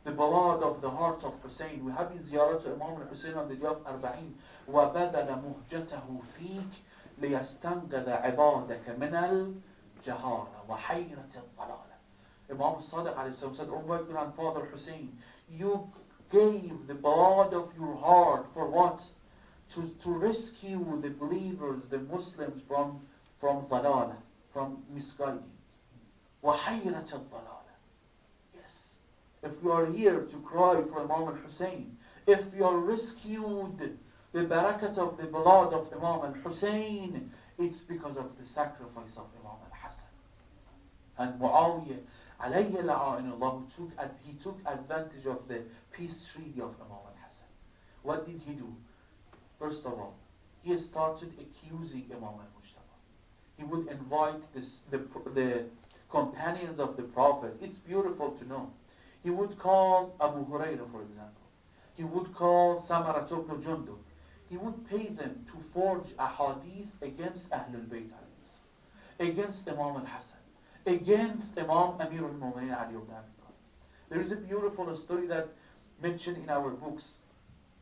The blood of the heart of Hussein. We have in ziyarah to Imam al-Hussein on the day of Arba'in. وَبَذَلَ مُهْجَتَهُ فِيكَ لِيَسْتَنْقَذَ عِبَادَكَ مِنَ الْجَهَارَ وَحَيْرَةِ الضَّلَالَ. Imam al-Sadiq said, oh my grandfather Hussein, you gave the blood of your heart for what? To rescue the believers, the Muslims from dhalala, from misguiding. وَحَيْرَةَ الضَّلَالَ. Yes. If you are here to cry for Imam al-Hussein, if you are rescued the barakat of the blood of Imam al-Hussein, it's because of the sacrifice of Imam al-Hasan. And Muawiyah, alayhi la'inullah, he took advantage of the peace treaty of Imam al-Hasan. What did he do? First of all, he started accusing Imam al-Mujtaba. He would invite the companions of the Prophet. It's beautiful to know. He would call Abu Hurairah, for example. He would call Samara ibn Jundub. He would pay them to forge a hadith against Ahlul Bayt, against Imam al-Hasan, against Imam Amir al-Mu'mineen Ali ibn Abi Talib. There is a beautiful story that mentioned in our books,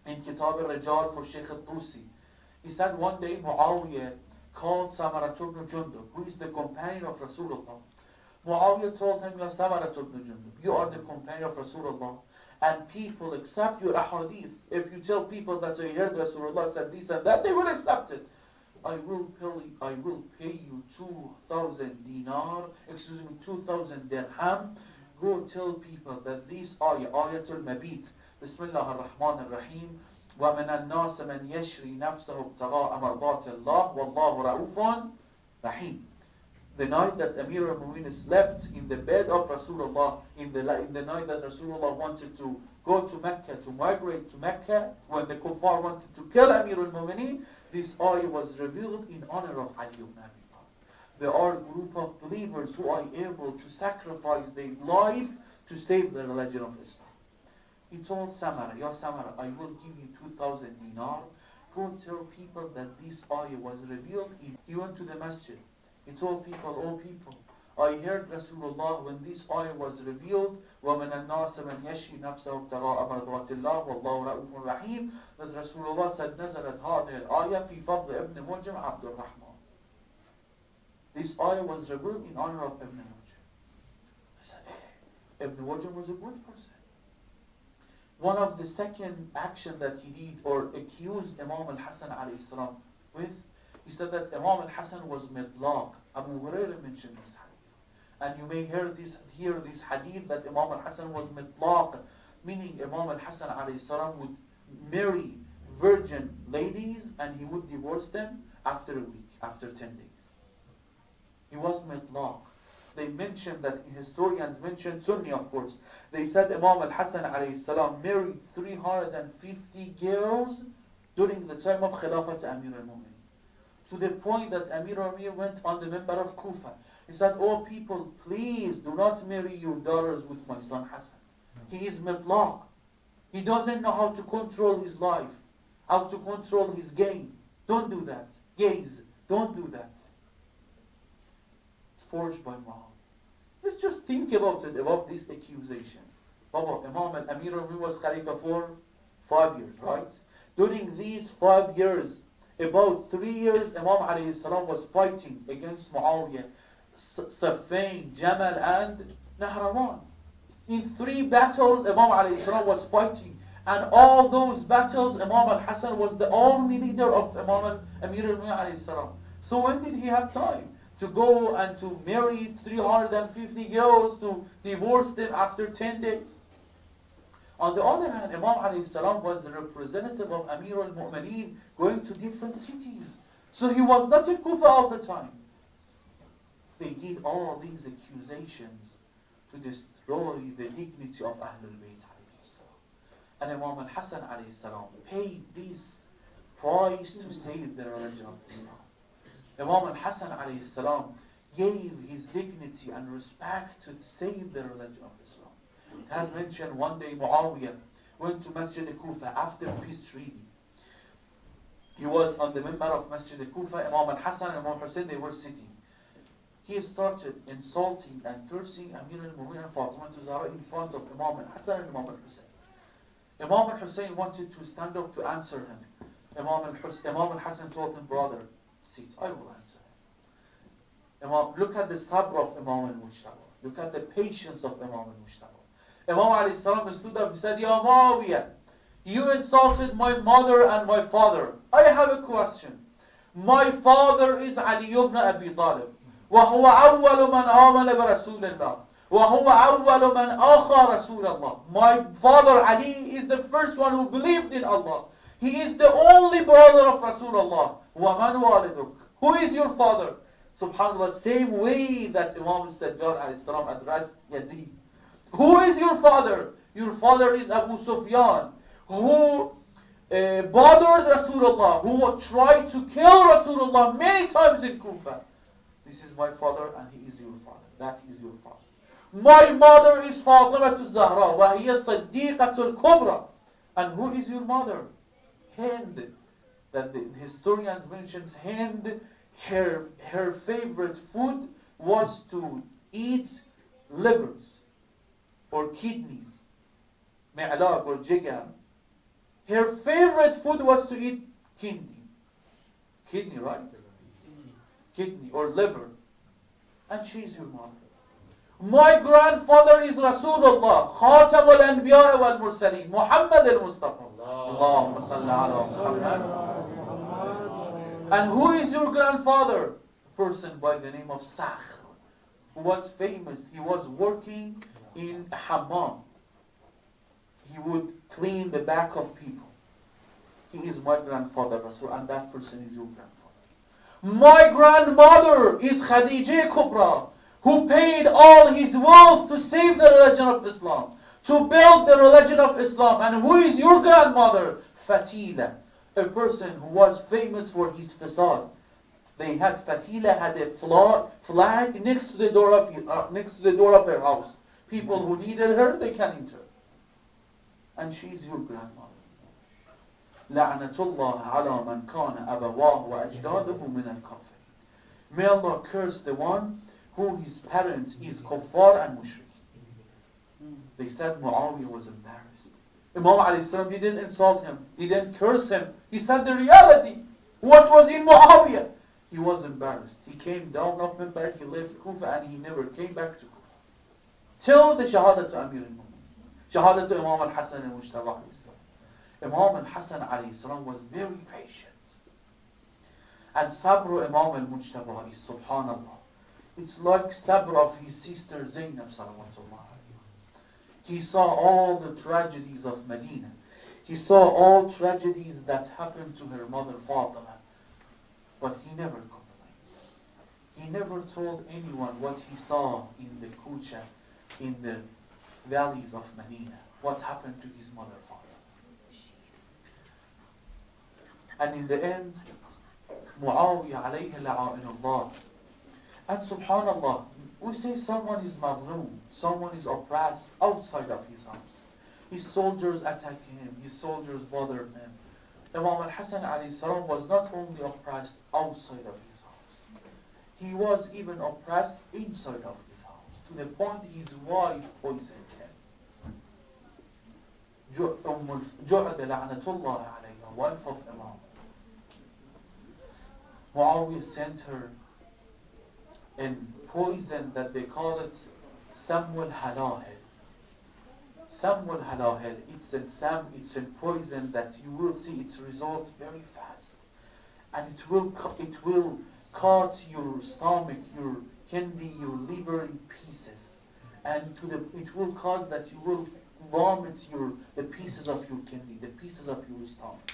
in Kitab al-Rijal for Sheikh al-Tusi. He said one day Muawiyah called Samara ibn Jundub, who is the companion of Rasulullah. Muawiyah told him, Ya Samara ibn Jundub, you are the companion of Rasulullah, and people accept your ahadith. If you tell people that you heard Rasulullah said this and that, they will accept it. I will pay you 2,000 dinar, 2,000 dirham. Go tell people that this ayatul mabit, Bismillah ar-Rahman ar-Rahim, وَمِنَ النَّاسِ مَنْ يَشْرِي نَفْسَهُ ابْتَغَاءَ مَرْضَاتِ اللَّهِ وَاللَّهُ رَءُوفٌ رَحِيمٌ. The night that Amir al-Mu'minin slept in the bed of Rasulullah, in the night that Rasulullah wanted to go to Mecca, to migrate to Mecca, when the kuffar wanted to kill Amir al-Mu'minin, this ayah was revealed in honor of Ali ibn Abi Talib. There are a group of believers who are able to sacrifice their life to save the religion of Islam. He told Samara, Ya Samara, I will give you 2,000 dinar. Go tell people that this ayah was revealed. He went to the masjid. He told people, oh people, I heard Rasulullah when this ayah was revealed, وَمِنَ النَّاسِ مَنْ يَشْرِي نَفْسَهُ ابْتَغَاءَ مَرْضَاتِ اللَّهِ وَاللَّهُ رَءُوفٌ رَحِيمٌ. That Rasulullah said, نزلت هذه الآية في فضل ابن ملجم عبد الرحمن. This ayah was revealed in honor of Ibn Muljam. I said, hey, Ibn Muljam was a good person. One of the second action that he did, or accused Imam al-Hasan alayhi salam with, he said that Imam al-Hasan was midlaq. Abu Hurairah mentioned this hadith. And you may hear this hadith that Imam al-Hasan was midlaq, meaning Imam al-Hasan alayhi salam would marry virgin ladies and he would divorce them after a week, after 10 days. He was midlaq. They mentioned that, historians mentioned, Sunni of course, they said Imam al-Hasan alayhi salam married 350 girls during the time of Khilafat Amir al-Mu'minin. To the point that Amir al-Mu'minin went on the member of Kufa He said, "Oh people, please do not marry your daughters with my son Hassan. He is mitlaq. He doesn't know how to control his life, how to control his game. Don't do that. Gaze, don't do that." It's forged by Muhammad. Let's just think about it, about this accusation. Baba, Imam al-Amir was Khalifa for 5 years, right? During these 5 years, about 3 years, Imam alayhi salam was fighting against Muawiyah, Safain, Jamal, and Nahrawan. In 3 battles, Imam alayhi salam was fighting. And all those battles, Imam al-Hasan was the only leader of Imam al-Amir alayhi salam. So when did he have time to go and to marry 350 girls, to divorce them after 10 days? On the other hand, Imam alayhi salam was a representative of Amir al-Mu'mineen going to different cities. So he was not in Kufa all the time. They did all these accusations to destroy the dignity of Ahlul Bayt alayhi salam. And Imam al-Hasan alayhi salam paid this price to save the religion of Islam. Imam al-Hasan alayhi salam gave his dignity and respect to save the religion of Islam. It has mentioned one day Muawiyah went to Masjid al-Kufa after peace treaty. He was on the member of Masjid al-Kufa. Imam al-Hasan and Imam Hussein, they were sitting. He started insulting and cursing Amir al-Mu'minin Fatima to Zahra in front of Imam al-Hasan and Imam al-Hussein. Imam al-Hussein wanted to stand up to answer him. Imam al-Hasan told him, "Brother, sit, I will answer him." Look at the sabr of Imam al-Mujtaba. Look at the patience of Imam al-Mujtaba. Imam alayhi salam stood up, he said, "Ya Muawiyah, you insulted my mother and my father. I have a question. My father is Ali ibn Abi Talib. وهو أول من آمن برسول الله وهو أول من آخى رسول الله. My father Ali is the first one who believed in Allah. He is the only brother of Rasulullah. وَمَنْ وَالِدُكَ. Who is your father?" SubhanAllah, same way that Imam al-Sajjad alayhi salam addressed Yazid. Who is your father? Your father is Abu Sufyan, who bothered Rasulullah, who tried to kill Rasulullah many times in Kufa. This is my father and he is your father. That is your father. My mother is Fatima Zahra, وهي صديقة الكبرى. And who is your mother? Hind. That the historians mentioned Hind, her favorite food was to eat livers or kidneys, mi'laq or jigar. Her favorite food was to eat kidney. Kidney, right? Kidney or liver. And she is your mother. My grandfather is Rasulullah, Khatam al-Anbiya wal-Mursaleen, Muhammad al-Mustafa. Allahumma salli ala Muhammad. And who is your grandfather? A person by the name of Sakh, who was famous. He was working in a hammam. He would clean the back of people. He is my grandfather, Rasul, and that person is your grandfather. My grandmother is Khadija Kubra, who paid all his wealth to save the religion of Islam, to build the religion of Islam. And who is your grandmother? Fatila, a person who was famous for his fasad. Fatila had a flag next to the door of her house. People who needed her, they can enter. And she is your grandmother. لعنة الله على من كان أبواه وأجداده من الكافر. May Allah curse the one who his parents is kuffar and mushrik. They said Muawiyah was embarrassed. Imam alayhi salam didn't insult him. He didn't curse him. He said the reality. What was in Muawiyah? He was embarrassed. He came down off Mimbar, he left Kufa, and he never came back to Kufa. Till the Shahadat to Amir al-Mu'minin. Shahadat to Imam al-Hasan al-Mujtaba alayhi salam. Imam al-Hasan alayhi salam was very patient. And sabr Imam al-Mujtaba is, subhanallah, it's like sabr of his sister Zainab salawatullah. He saw all the tragedies of Medina. He saw all tragedies that happened to her mother Fatima. But he never complained. He never told anyone what he saw in the Kucha, in the valleys of Medina, what happened to his mother Fatima. And in the end, Muawiyah alayhi la'inullah And subhanallah, we say someone is mazloom, someone is oppressed outside of his house. His soldiers attack him, his soldiers bother him. Imam al-Hasan alayhi salam was not only oppressed outside of his house, he was even oppressed inside of his house, to the point his wife poisoned him. Ju'ad la'natullah alayha, wife of Imam. Muawiyah sent her in poison that they call it Samwal Halahil. Samwal Halahil, it's a poison that you will see its result very fast. And it will cut your stomach, your kidney, your liver in pieces. And it will cause that you will vomit the pieces of your kidney, the pieces of your stomach.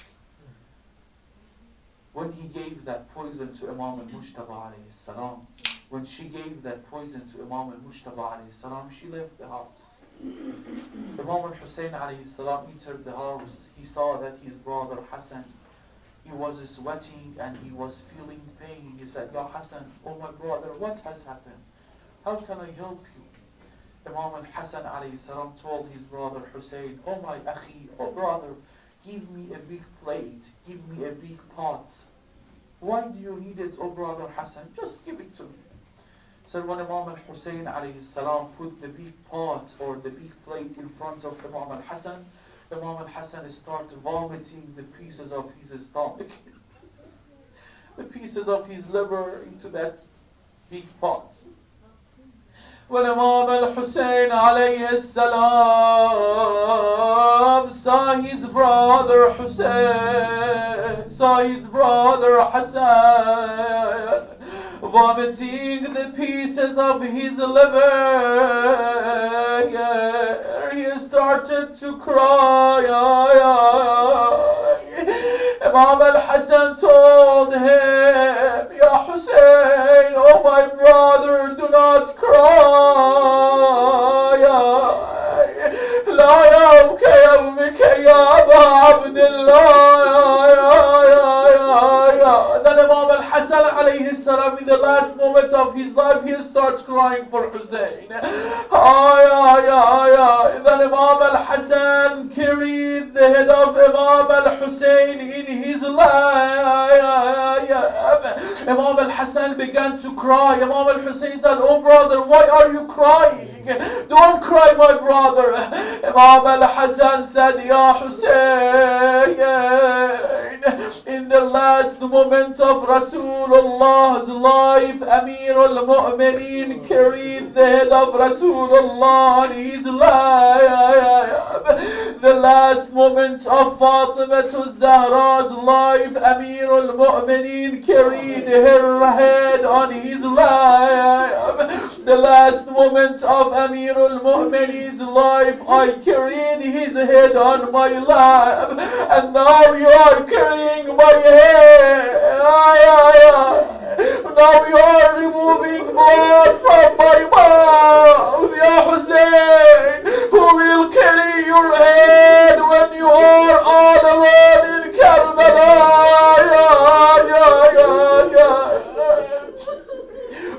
When he gave that poison to Imam al-Mujtaba alayhi salam, when she gave that poison to Imam al-Mujtaba alayhi salam, she left the house. Imam al-Hussein alayhi salam entered the house. He saw that his brother Hasan, he was sweating and he was feeling pain. He said, Ya Hasan, oh my brother, what has happened? How can I help you? Imam al-Hasan alayhi salam told his brother Hussein, oh my akhi, oh brother, give me a big plate, give me a big pot. Why do you need it, oh brother Hasan? Just give it to me. So when Imam al-Hussein alayhi salam put the big pot or the big plate in front of Imam al-Hasan, Imam al-Hasan started vomiting the pieces of his stomach, the pieces of his liver into that big pot. When Imam al-Hussein alayhi salam saw his brother Hussein, saw his brother Hasan vomiting the pieces of his liver, he started to cry. Imam al-Hasan told him, Ya Hussein, oh my brother, do not cry. لا يومك يومك يا أبا عبد الله. Then Imam al-Hasan alayhi salam, in the last moment of his life, he starts crying for Hussein. Then Imam al-Hasan carried the head of Imam al-Hussein in his lap. Imam al-Hasan began to cry. Imam al-Hussein said, oh brother, why are you crying? Don't cry, my brother. Imam al-Hasan said, Ya Hussein, in the last moment of Rasulullah's life, Amir al-Mu'mineen carried the head of Rasulullah on his lap. The last moment of Fatima Zahra's life, Amir al-Mu'mineen carried her head on his lap. The last moment of Amir al-Mu'mineen's life, I carried his head on my lap, and now you are carrying my head. Now you are removing blood from my mouth. Ya Hussein, who will carry your head when you are all alone in Karbala?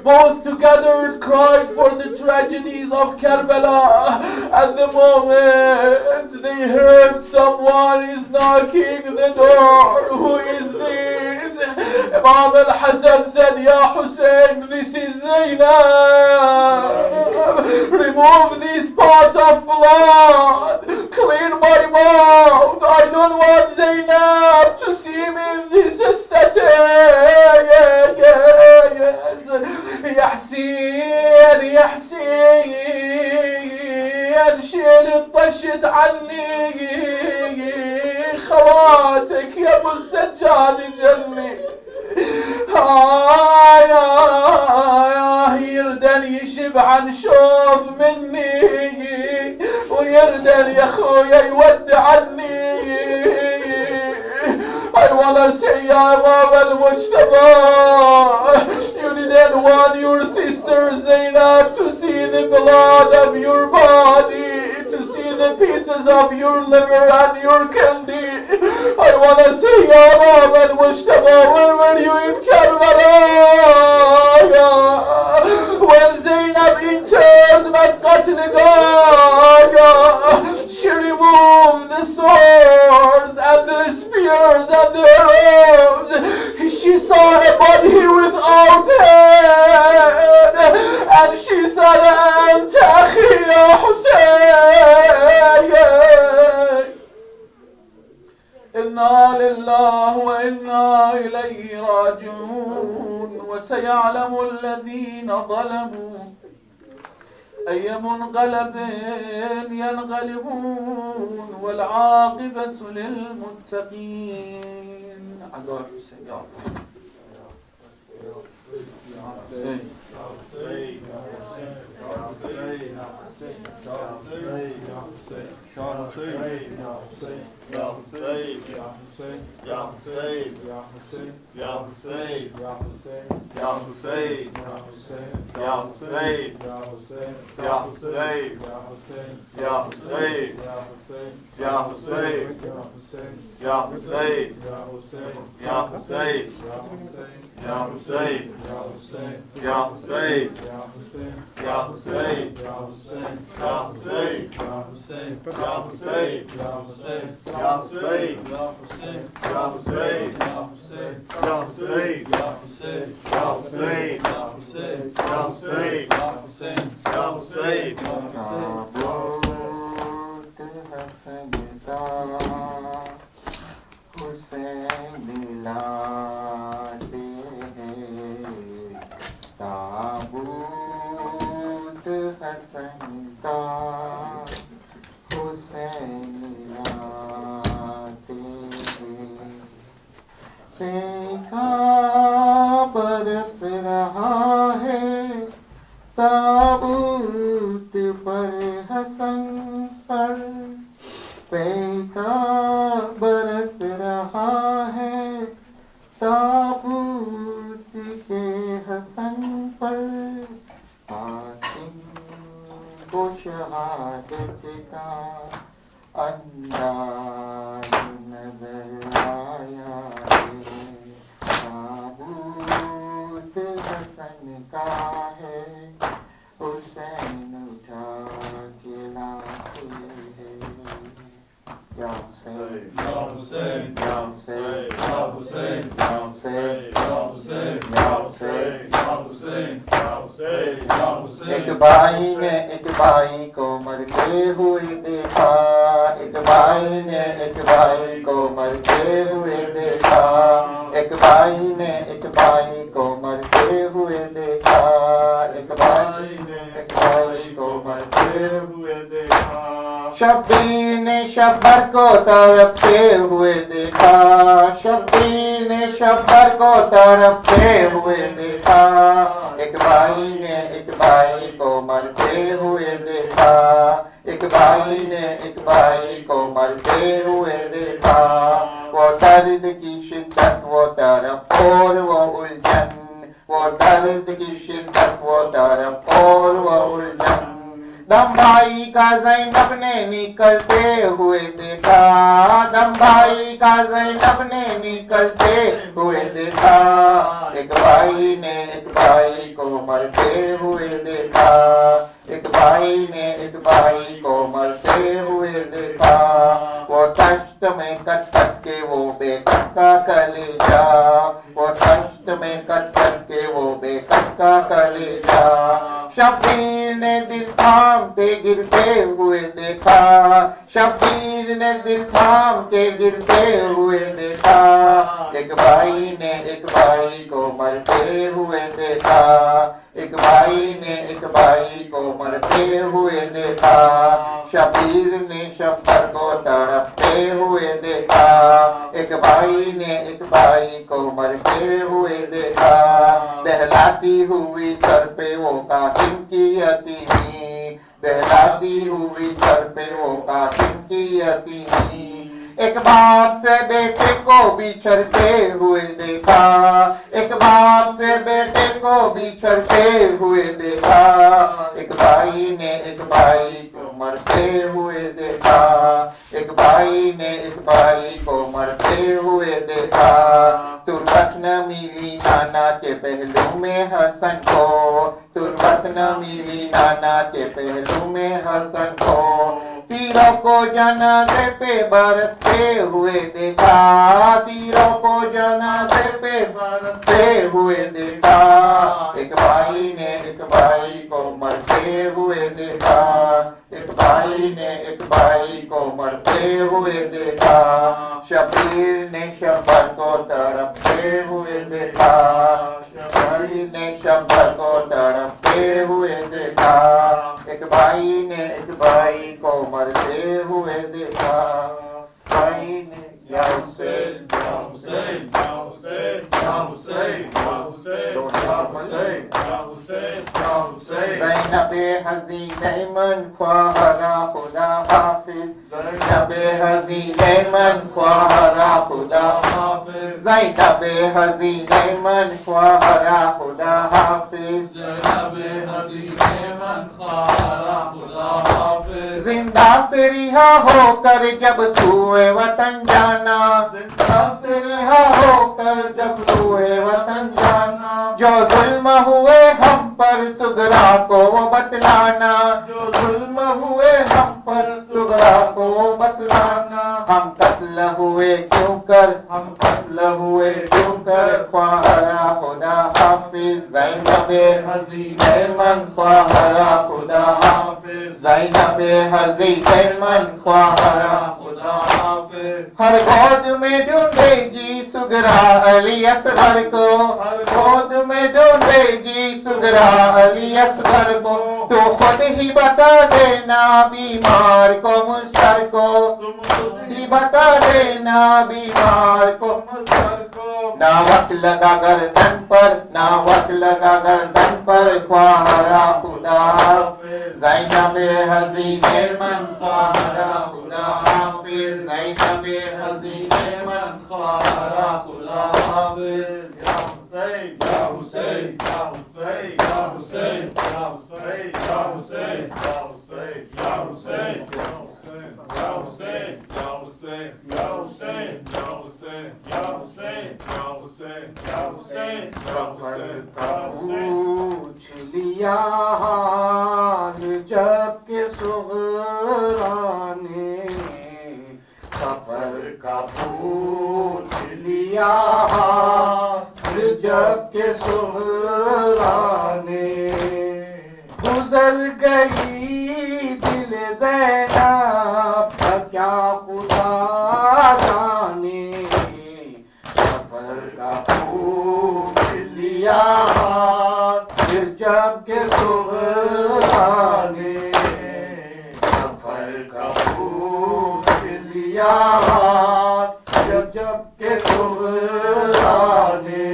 Both together cried for the tragedies of Karbala. At the moment they heard someone is knocking the door. Who is this? Imam al-Hasan said, Ya Hussein, this is Zainab. Remove this part of blood. Clean my mouth. I don't want Zainab to see me in this aesthetic. Yes. يا حسين يا حسين شيل الطشت عني خواتك يا ابو السجاد جلي يردن يشبع شوف مني ويردن يا خويا يود عني. I wanna say يا بابا المجتبى, you didn't want your sister Zainab to see the blood of your body, to see the pieces of your liver and your kidney. I wanna say يا بابا المجتبى, where were you in Karbala? saw a body without head, and she said, أنت أخي يا حسين. إنا لله وإنا إليه راجعون. وسيعلم الذين ظلموا أي منقلب ينقلبون والعاقبة للمتقين. عزاء حسين يا ताबूत पर हसन पर पैसा बरस रहा है, ताबूत के हसन पर हासिन को शहादत का अंदाज नजर आया है, ताबूत हसन का है, हुसैन उठा के लाते हैं। या हुसैन या हुसैन या हुसैन या हुसैन या हुसैन या हुसैन या हुसैन या हुसैन या हुसैन या हुसैन। एक भाई ने एक भाई को मरते हुए देखा, एक भाई ने एक भाई को मरते हुए देखा, एक भाई ने एक भाई को मरते हुए देखा, एक भाई ने एक भाई को मरते हुए देखा। शब्बीर ने शब्बर को तड़पते हुए देखा, शब्बीर ने शब्बर को तड़पते हुए देखा, एक भाई ने एक भाई को मरते हुए देखा, एक भाई ने एक भाई को मरते हुए देखा। वो दर्द की शिद्दत, वो तड़प और वो उलझन, वो दर्द की शिद्दत, वो तड़प और वो उलझन। दम भाई का ज़ैनब ने निकलते हुए देखा, दम भाई का ज़ैनब ने निकलते हुए देखा, एक भाई ने एक भाई को मरते हुए देखा, एक भाई ने एक भाई को मरते हुए देखा। वो तश्त में कट कट के वो बेकस का कलेजा, वो तश्त में कट कट के वो बेकस का कलेजा। शब्बीर ने दिल थाम के गिरते हुए देखा, शब्बीर ने दिल थाम के गिरते हुए देखा, एक भाई ने एक भाई को मरते हुए देखा, एक भाई ने एक भाई को मरते हुए देखा। शब्बीर ने शब्बर को तड़पते हुए देखा, एक भाई ने एक भाई को मरते हुए देखा। दहलाती हुई सर पे वो कासिम की यतीमी, दहलाती हुई सर पे वो कासिम की यतीमी। एक बाप से बेटे को बिछड़ते हुए देखा, एक बाप से बेटे को बिछड़ते हुए देखा, एक भाई ने एक भाई को मरते हुए देखा, एक भाई ने एक भाई को मरते हुए देखा। तुर्बत न मिली नाना के पहलू में हसन को, तुर्बत न मिली नाना के पहलू में हसन को। तीरों को जनाजे पे बरसते हुए देखा, तीरों को जनाजे पे बरसते हुए देखा। एक भाई ने एक भाई को मरते हुए देखा, एक भाई ने एक भाई को मरते हुए देखा। शबीर ने शब्बर को तड़पते हुए देखा, शबीर ने शब्बर को तड़पते हुए देखा। एक भाई ने एक भाई को मरते हुए देखा। भाई ने या हुसैन या हुसैन या हुसैन या हुसैन या हुसैन या हुसैन या हुसैन या हुसैन। ज़ैनबे हज़ीने मन ख्वाहरा खुदा हाफिज, ज़ैनबे हज़ीने मन ख्वाहरा खुदा हाफिज, ज़ैनबे हज़ीने मन ख्वाहरा खुदा हाफिज, ज़ैनबे हज़ीने मन ख्वाहरा खुदा हाफिज। जिंदा से रिहा होकर जब सूए वतन जाना, जिंदा से रिहा होकर जब सूए वतन जाना। जो जुल्म हुए हम पर सुगरा को वो बतलाना, जो जुल्म हुए हम पर सुगरा को वो बतलाना। हम कत्ल हुए क्यों कर, हम कत्ल हुए क्यों कर, ख्वाहरा खुदा हाफिज। ज़ैनबे हज़ीने मन ख्वाहरा खुदा हाफिज, ज़ैनबे हज़ीने मन ख्वाहरा खुदा हाफिज। हर गोद में ढूंढेगी सुगरा अली असगर को, हर गोद में ढूंढेगी सुगरा अली असगर को। तो खुद ही बता देना बीमार को मुश्तर को, तुम खुद ही बता देना बीमार को मुश्तर को। ना वक्त लगा गर्दन पर, ना वक्त लगा गर्दन पर, ख्वाहरा खुदा हाफिज। ज़ैनबे हज़ीने मन ख्वाहरा खुदा हाफिज, ज़ैनबे हज़ीने मन ख्वाहरा खुदा हाफिज। या हुसैन या हुसैन या हुसैन या हुसैन या हुसैन या हुसैन या हुसैन या हुसैन या हुसैन या हुसैन या हुसैन या हुसैन या हुसैन या हुसैन या हुसैन या हुसैन या हुसैन। पूछ लिया हाल जब के सुगरा ने, सफर का पूछ लिया हाल जब के सुगरा ने। गुजर गई दिल ज़ैनब का क्या खुदा जाने, सफर का पूछ लिया फिर जब के सुगरा ने। सफर का पूछ लिया जब के सुगरा ने।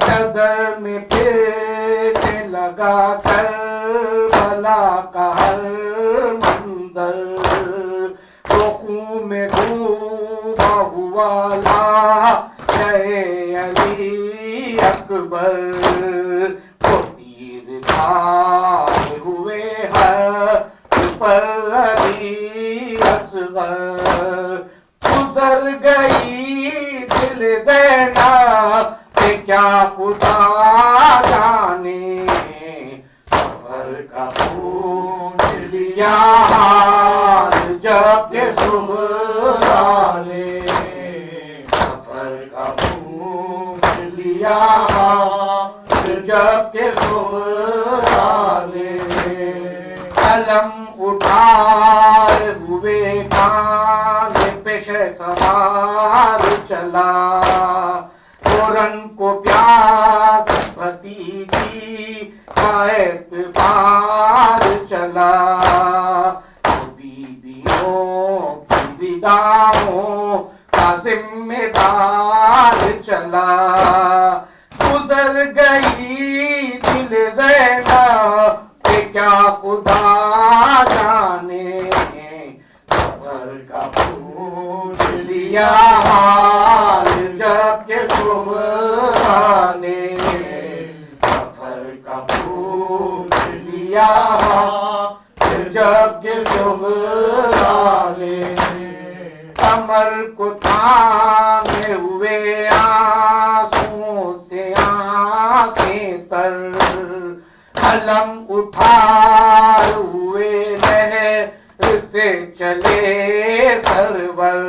नजर में फिरने लगा करबला का हर मंजर, वो खून में डूबा हुआ ला जय अली अकबर। वो तीर खाए हुए हर पर अली असगर। गुजर गई दिल ज़ैनब पे क्या खुदा जाने, सफर का पूछ लिया हाल जब के सुगरा ने। सफर का पूछ लिया हाल जब के सुगरा ने। कलम उठाए हुए कांधे पे सवार चला, फौरन को प्यास भतीजी का एतबार चला। बीबियों की विदाओं का जिम्मेदार चला। गुजर गई दिल ज़ैनब पे क्या खुदा जाने, सफर का पूछ लिया हाल जब के सुगरा ने। सफर का पूछ लिया हाल जब के सुगरा ने। कमर को थामे हुए आंसुओं से आंखें तर, कलम उठाए हुए लहर से चले सरवर,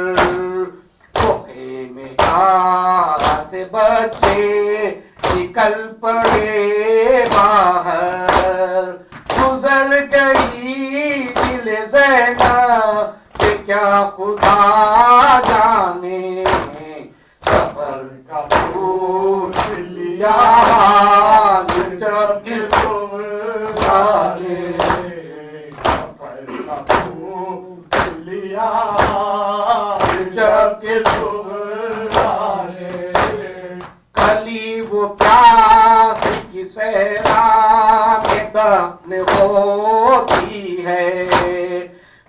तो खेमे से बच्चे निकल पड़े बाहर। गुजर गई दिल ज़ैनब कि क्या खुदा जाने, सफर का पूछ लिया जब जाने, सफर का पूछ लिया जब कली वो प्यास की सहरा में दफन होती है,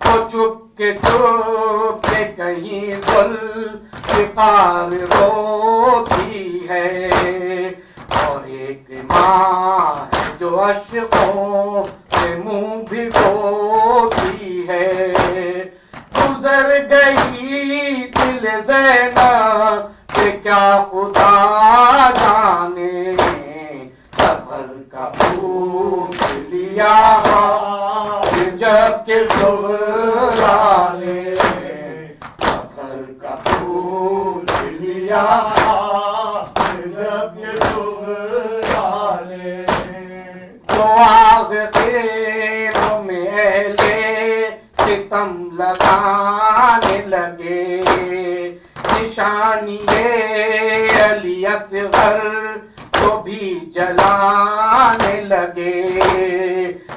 वो चुप के कहीं गुलफ़िकार रोती है। और एक माँ है जो अश्कों से मुँह भिगोती है। गुजर गई दिल ज़ैनब कि क्या खुदा जाने, सफर का पूछ लिया जब के सुहरा ने, सफर का पूछ लिया जब के सुहरा ने। तो आग तेरों में एले सितम लगाने लगे, निशानी अली असगर को भी जलाने लगे।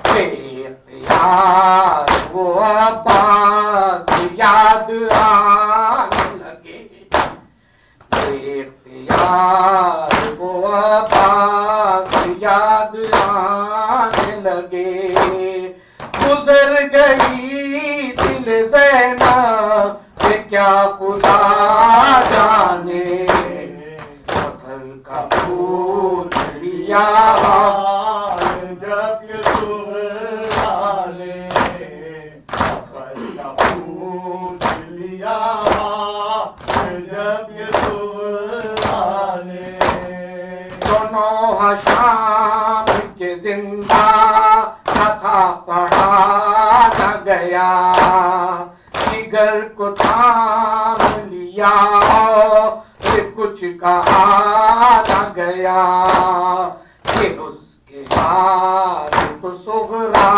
बेख्तियार वो अब्बास याद आने लगे, बेख्तियार वो अब्बास याद आने लगे। गुजर गई दिल ज़ैनब कि क्या खुदा जाने, सफर का पूछ लिया जब के सुहरा ने, सफर का पूछ लिया जब के सुहरा ने। दोनों शाम के जिंदा था पढ़ा न गया, जिगर को थाम लिया फिर कुछ कहा न गया। फिर उसके बाद तो सुगरा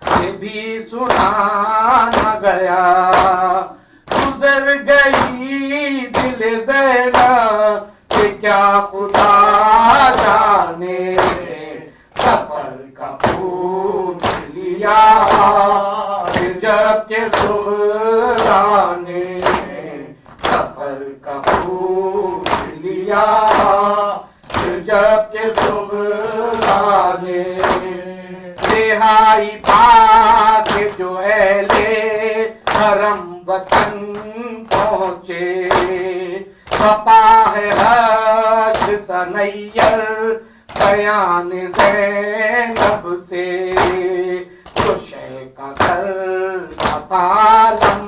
से भी सुना न गया। गुजर गई दिल ज़ैनब कि क्या खुदा जाने, सफर का पूछ लिया जब के सुहरा ने, सफर का पूछ लिया जब के सुहरा ने। रिहाई पाक जो अहले हरम वतन पहुँचे, पपा है हज सनैयर बयान ज़ैनब से। जो शे का दर्द पालम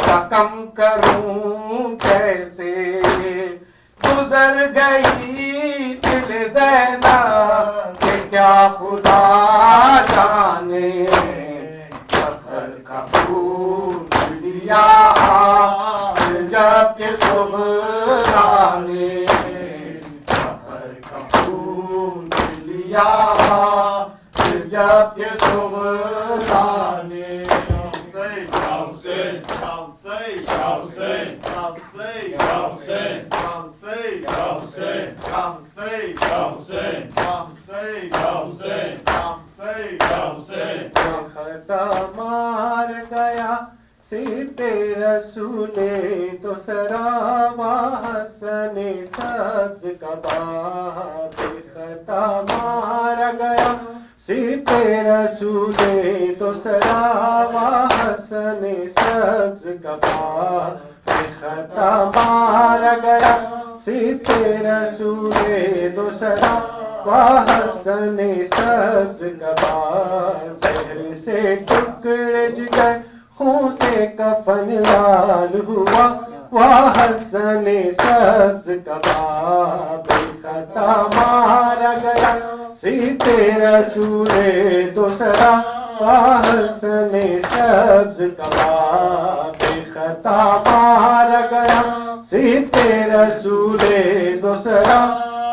रकम करूं कैसे, गुजर गई दिल ज़ैनब कि क्या खुदा जाने, सफर का पूछ लिया जब के सुहरा ने, सफर का पूछ लिया जब के सुहरा ने। मार गया सीते रसूले तो सरावा हसने सब्ज कबाब। खता मार गया सीते रसूले तो सरावा हसने सब्ज कबाब। खता मार गया सीते रसूले तो सरावा हसने सब्ज कबाब। शहर से टुकड़े जिगर खून से कफन लाल हुआ, वाह हसने सब्ज कबाब। खता मारा गया सीते रसूले दूसरा, हसन सब्ज कबाब बेखता मार गया सीते रसूले दूसरा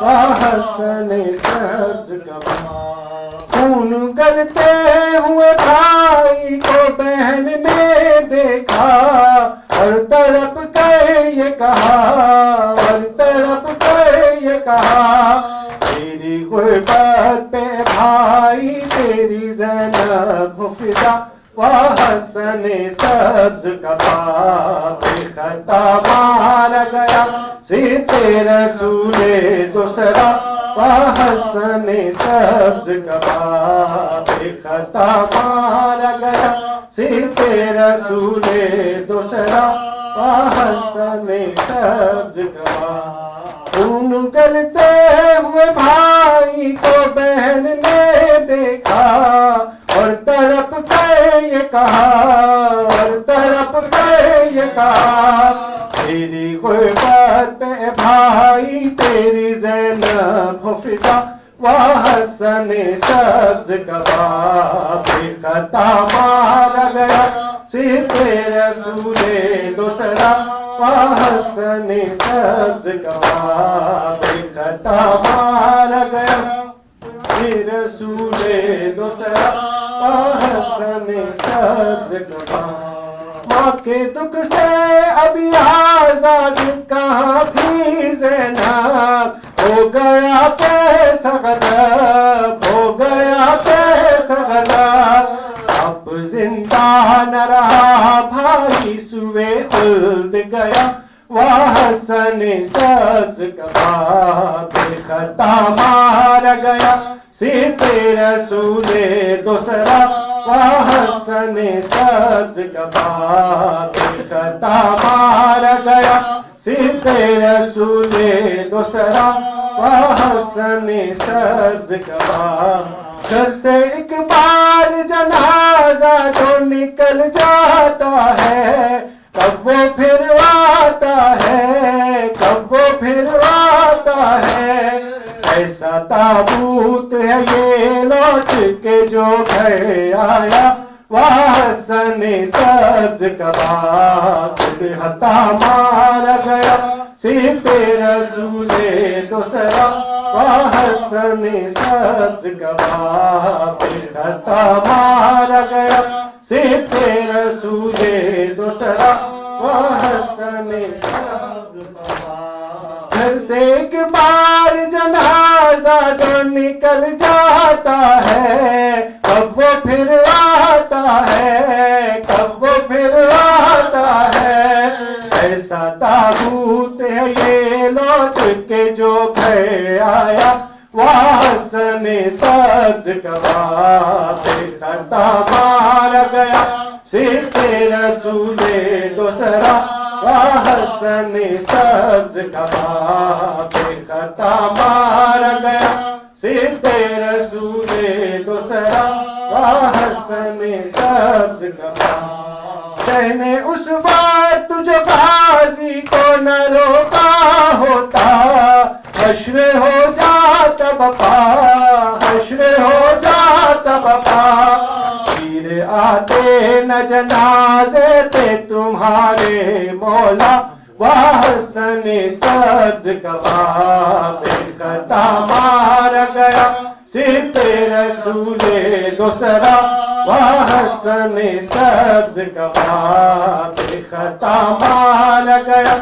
हसन सब्ज कबाब। खून गलते हुए भाई को बहन ने देखा और तड़प कर ये कहा और तड़प कर ये कहा तेरी गुर्बत पे भाई तेरी ज़ैनब फिदा वह हसन सब्ज कबाब बेखता मार गया सीते रसूले दूसरा वह हसन सब्ज कबाब बेखता मार गया सीते रसूले दूसरा वह हसन सब्ज कबाब। खून गलते हुए भाई को बहन ने देखा और तड़प कर ये कहा और तड़प कर ये कहा तेरी गुर्बत पे भाई तेरी ज़ैनब फिदा वह हसन सब्ज कबाब बेखता मार गया सीते रसूले दूसरा वह हसन सब्ज कबाब बेखता मार गया रसूले दूसरा वह हसन सब्ज कबाब। माँ के दुख से अभी आजाद कहाँ थी ज़ैनब हो गया कैसा गज़ब हो गया कैसा गज़ब अब जिंदा न रहा भाई सुए खुल्द गया वह हसन सब्ज कबाब बेखता मार गया सीते रसूले दूसरा वह हसन सब्ज कबाब बेखता मार गया सीते रसूले दूसरा वह हसन सब्ज कबाब। घर से एक बार जनाजा जो निकल जाता है कब वो फिर आता है कब वो फिर आता है ऐसा ताबूत है ये लौट के जो घर आया वह हसन सब्ज कबाब बेखता मार गया सीते रसूले दूसरा वह हसन सब्ज कबाब बेखता मार गया सीते रसूले दूसरा वह हसन सब्ज कबाब। घर से एक बार जनाजा जो निकल जाता है कब वो फिर आता है कब वो फिर आता है ऐसा ताबूत है ये लौट के जो घर आया वह हसन सब्ज कबाब बेखता मार गया सीते रसूले दूसरा वह हसन सब्ज कबाब बेखता मार गया सीते रसूले दूसरा वह हसन सब्ज कबाब। कहने उस बात तुझे गाजी को न रोका होता हश्र हो जाता बपा हश्र हो जाता बपा फिर आते न जनाजे थे तुम्हारे मौला वह हसन सब्ज कबाब बेखता मार गया सीते रसूले दूसरा वह हसन सब्ज कबाब बेखता मार गया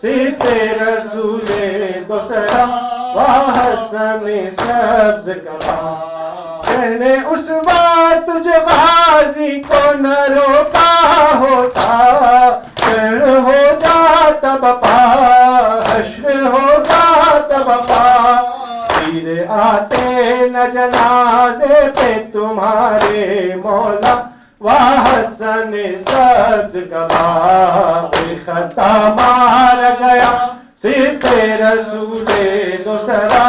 सीते रसूले दूसरा वह हसन सब्ज कबाब। कहने उस बार तुझे गाजी को न रोका होता हश्र हो जाता बपा हश्र हो जाता बपा फिर आते न जनाजे पे तुम्हारे मौला वह हसन सब्ज कबाब बेखता मार गया सीते रसूले दूसरा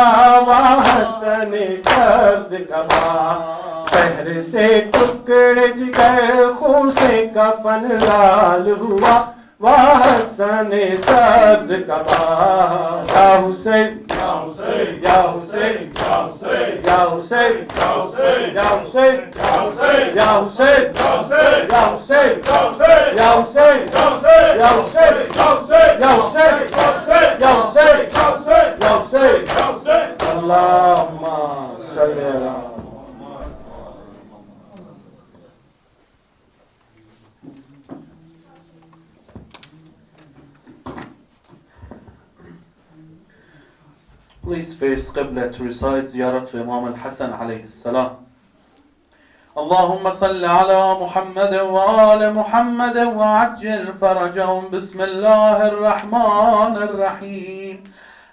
वह हसन सब्ज कबाब। पहर से टुकड़े जिगर खून से कफन लाल हुआ वह हसन सब्ज कबाब। या हुसैन या हुसैन या हुसैन या हुसैन या हुसैन या हुसैन या Hussain يا حسين يا حسين يا حسين يا حسين يا حسين يا حسين يا حسين يا حسين يا حسين يا حسين يا حسين يا حسين يا حسين يا حسين اللهم صل على Please face Qibla to recite ziyarah to Imam al-Hasan alayhi salam. اللهم صل على محمد وآل محمد وعجل فرجهم بسم الله الرحمن الرحيم.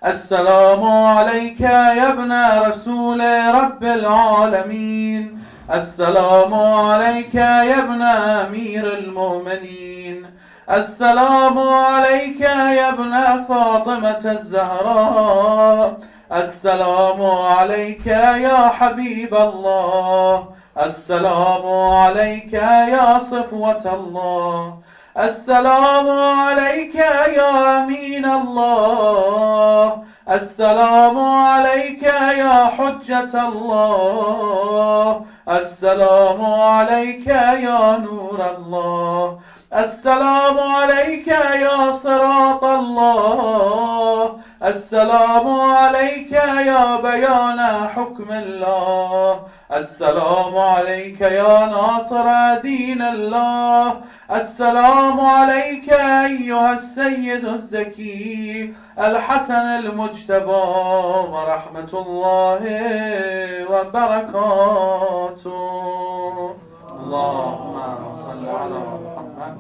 السلام عليك يا ابن رسول رب العالمين. السلام عليك يا ابن أمير المؤمنين. السلام عليك يا ابن فاطمة الزهراء. السلام عليك يا حبيب الله. السلام عليك يا صفوة الله. السلام عليك يا أمين الله. السلام عليك يا حجة الله. السلام عليك يا نور الله. السلام عليك يا صراط الله. السلام عليك يا بيان حكم الله. السلام عليك يا ناصر دين الله. السلام عليك أيها السيد الزكي الحسن المجتبى ورحمة الله وبركاته. اللهم صل على محمد.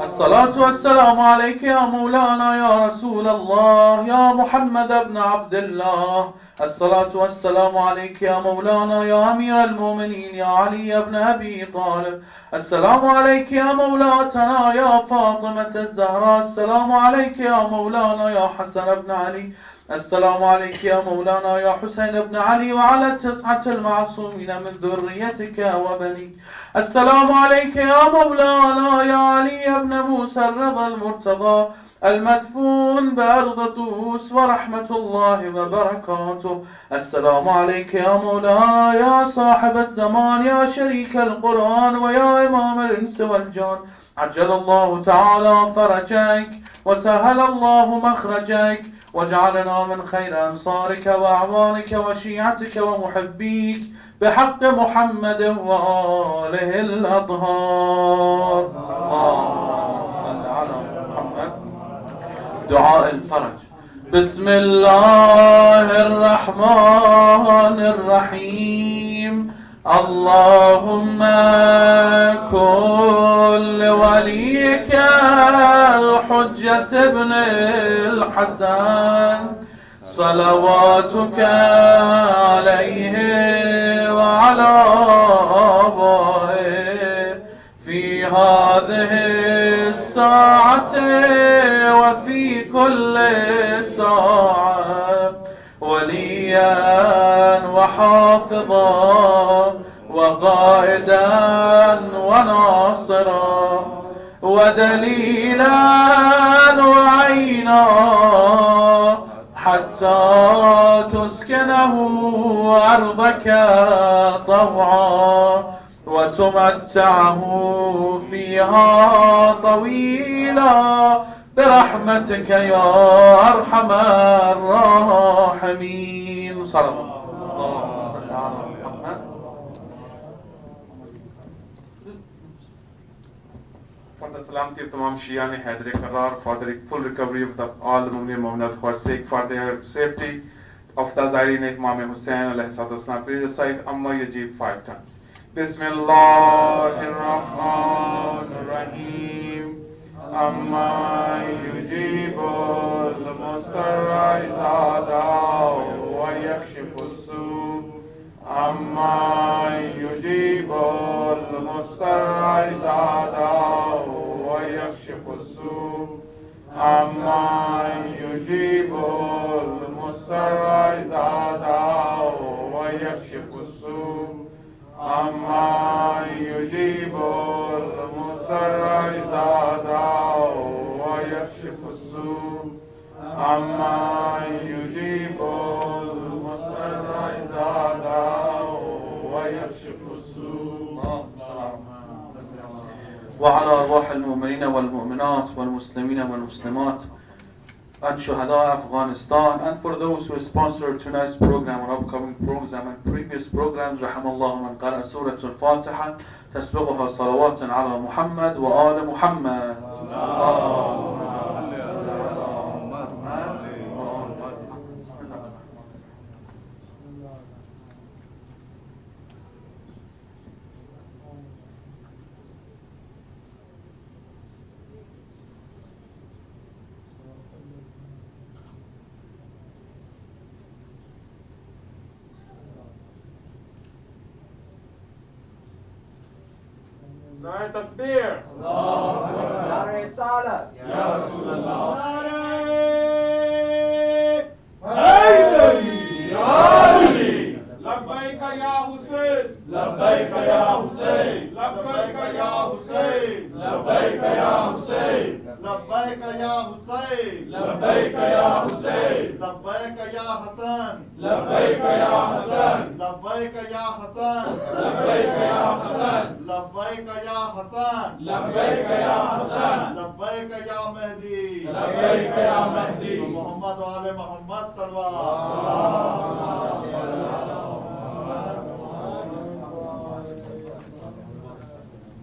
الصلاة والسلام عليك يا مولانا يا رسول الله يا محمد بن عبد الله. الصلاة والسلام عليك يا مولانا يا أمير المؤمنين يا علي بن أبي طالب. السلام عليك يا مولاتنا يا فاطمة الزهراء. السلام عليك يا مولانا يا حسن بن علي. السلام عليك يا مولانا يا حسين بن علي وعلى التسعة المعصومين من ذريتك وبنيك. السلام عليك يا مولانا يا علي بن موسى الرضا المرتضى المدفون بأرض طوس ورحمة الله وبركاته. السلام عليك يا مولانا يا صاحب الزمان يا شريك القرآن ويا إمام الإنس والجان. عجل الله تعالى فرجك وسهل الله مخرجك واجعلنا من خير أنصارك وأعوانك وشيعتك ومحبيك بحق محمد وآله الأطهار. اللهم صل على محمد. دعاء الفرج. بسم الله الرحمن الرحيم. اللهم كن لوليك الحجة ابن الحسن صلواتك عليه وعلى آبائه في هذه الساعة وفي كل ساعة وليا وحافظا وقائدا وناصرا ودليلا وعينا حتى تسكنه أرضك طوعا وتمتعه فيها طويلا برحمتك يا أرحم الراحمين. صلى الله عليه وسلم. For the Salamti of Tamam Shia ne Haider Qarar, for the full recovery of all the Mu'min Mu'minat who are sick, for their safety of the Zaireen Imam Hussain alayhi salatu wasalam. Please recite Amma Yajib 5 times. Bismillahirrahmanirrahim. Amma yujibu al-mustarra izada wa yakshifu as-su. Amma yujibu al-mustarra izada wa yakshifu as-su. Amma yujibu al-mustarra izada wa yakshifu as-su. Amma yujibu al-mustarra izada wa yakshifu as-su. Amma yujibu al-mustarra izada wa yakshifu as-su. وعلى أرواح المؤمنين والمؤمنات والمسلمين والمسلمات and Shahada Afghanistan, and for those who sponsored tonight's program and upcoming program and previous programs. رحم الله من قرأ سورة الفاتحة تسبقها صلوات على محمد وآل محمد. نعرة تكبير نعرة رسالة يا رسول الله حيدري يا علي لبيك يا حسين لبيك يا حسين لبيك يا حسين لبيك يا حسين لبيك يا حسين لبيك يا حسين لبيك يا حسن لبيك يا حسن لبيك يا حسن لبيك يا حسن لبيك يا حسن لبيك يا حسن لبيك يا مهدي لبيك يا مهدي محمد وآل محمد صلوات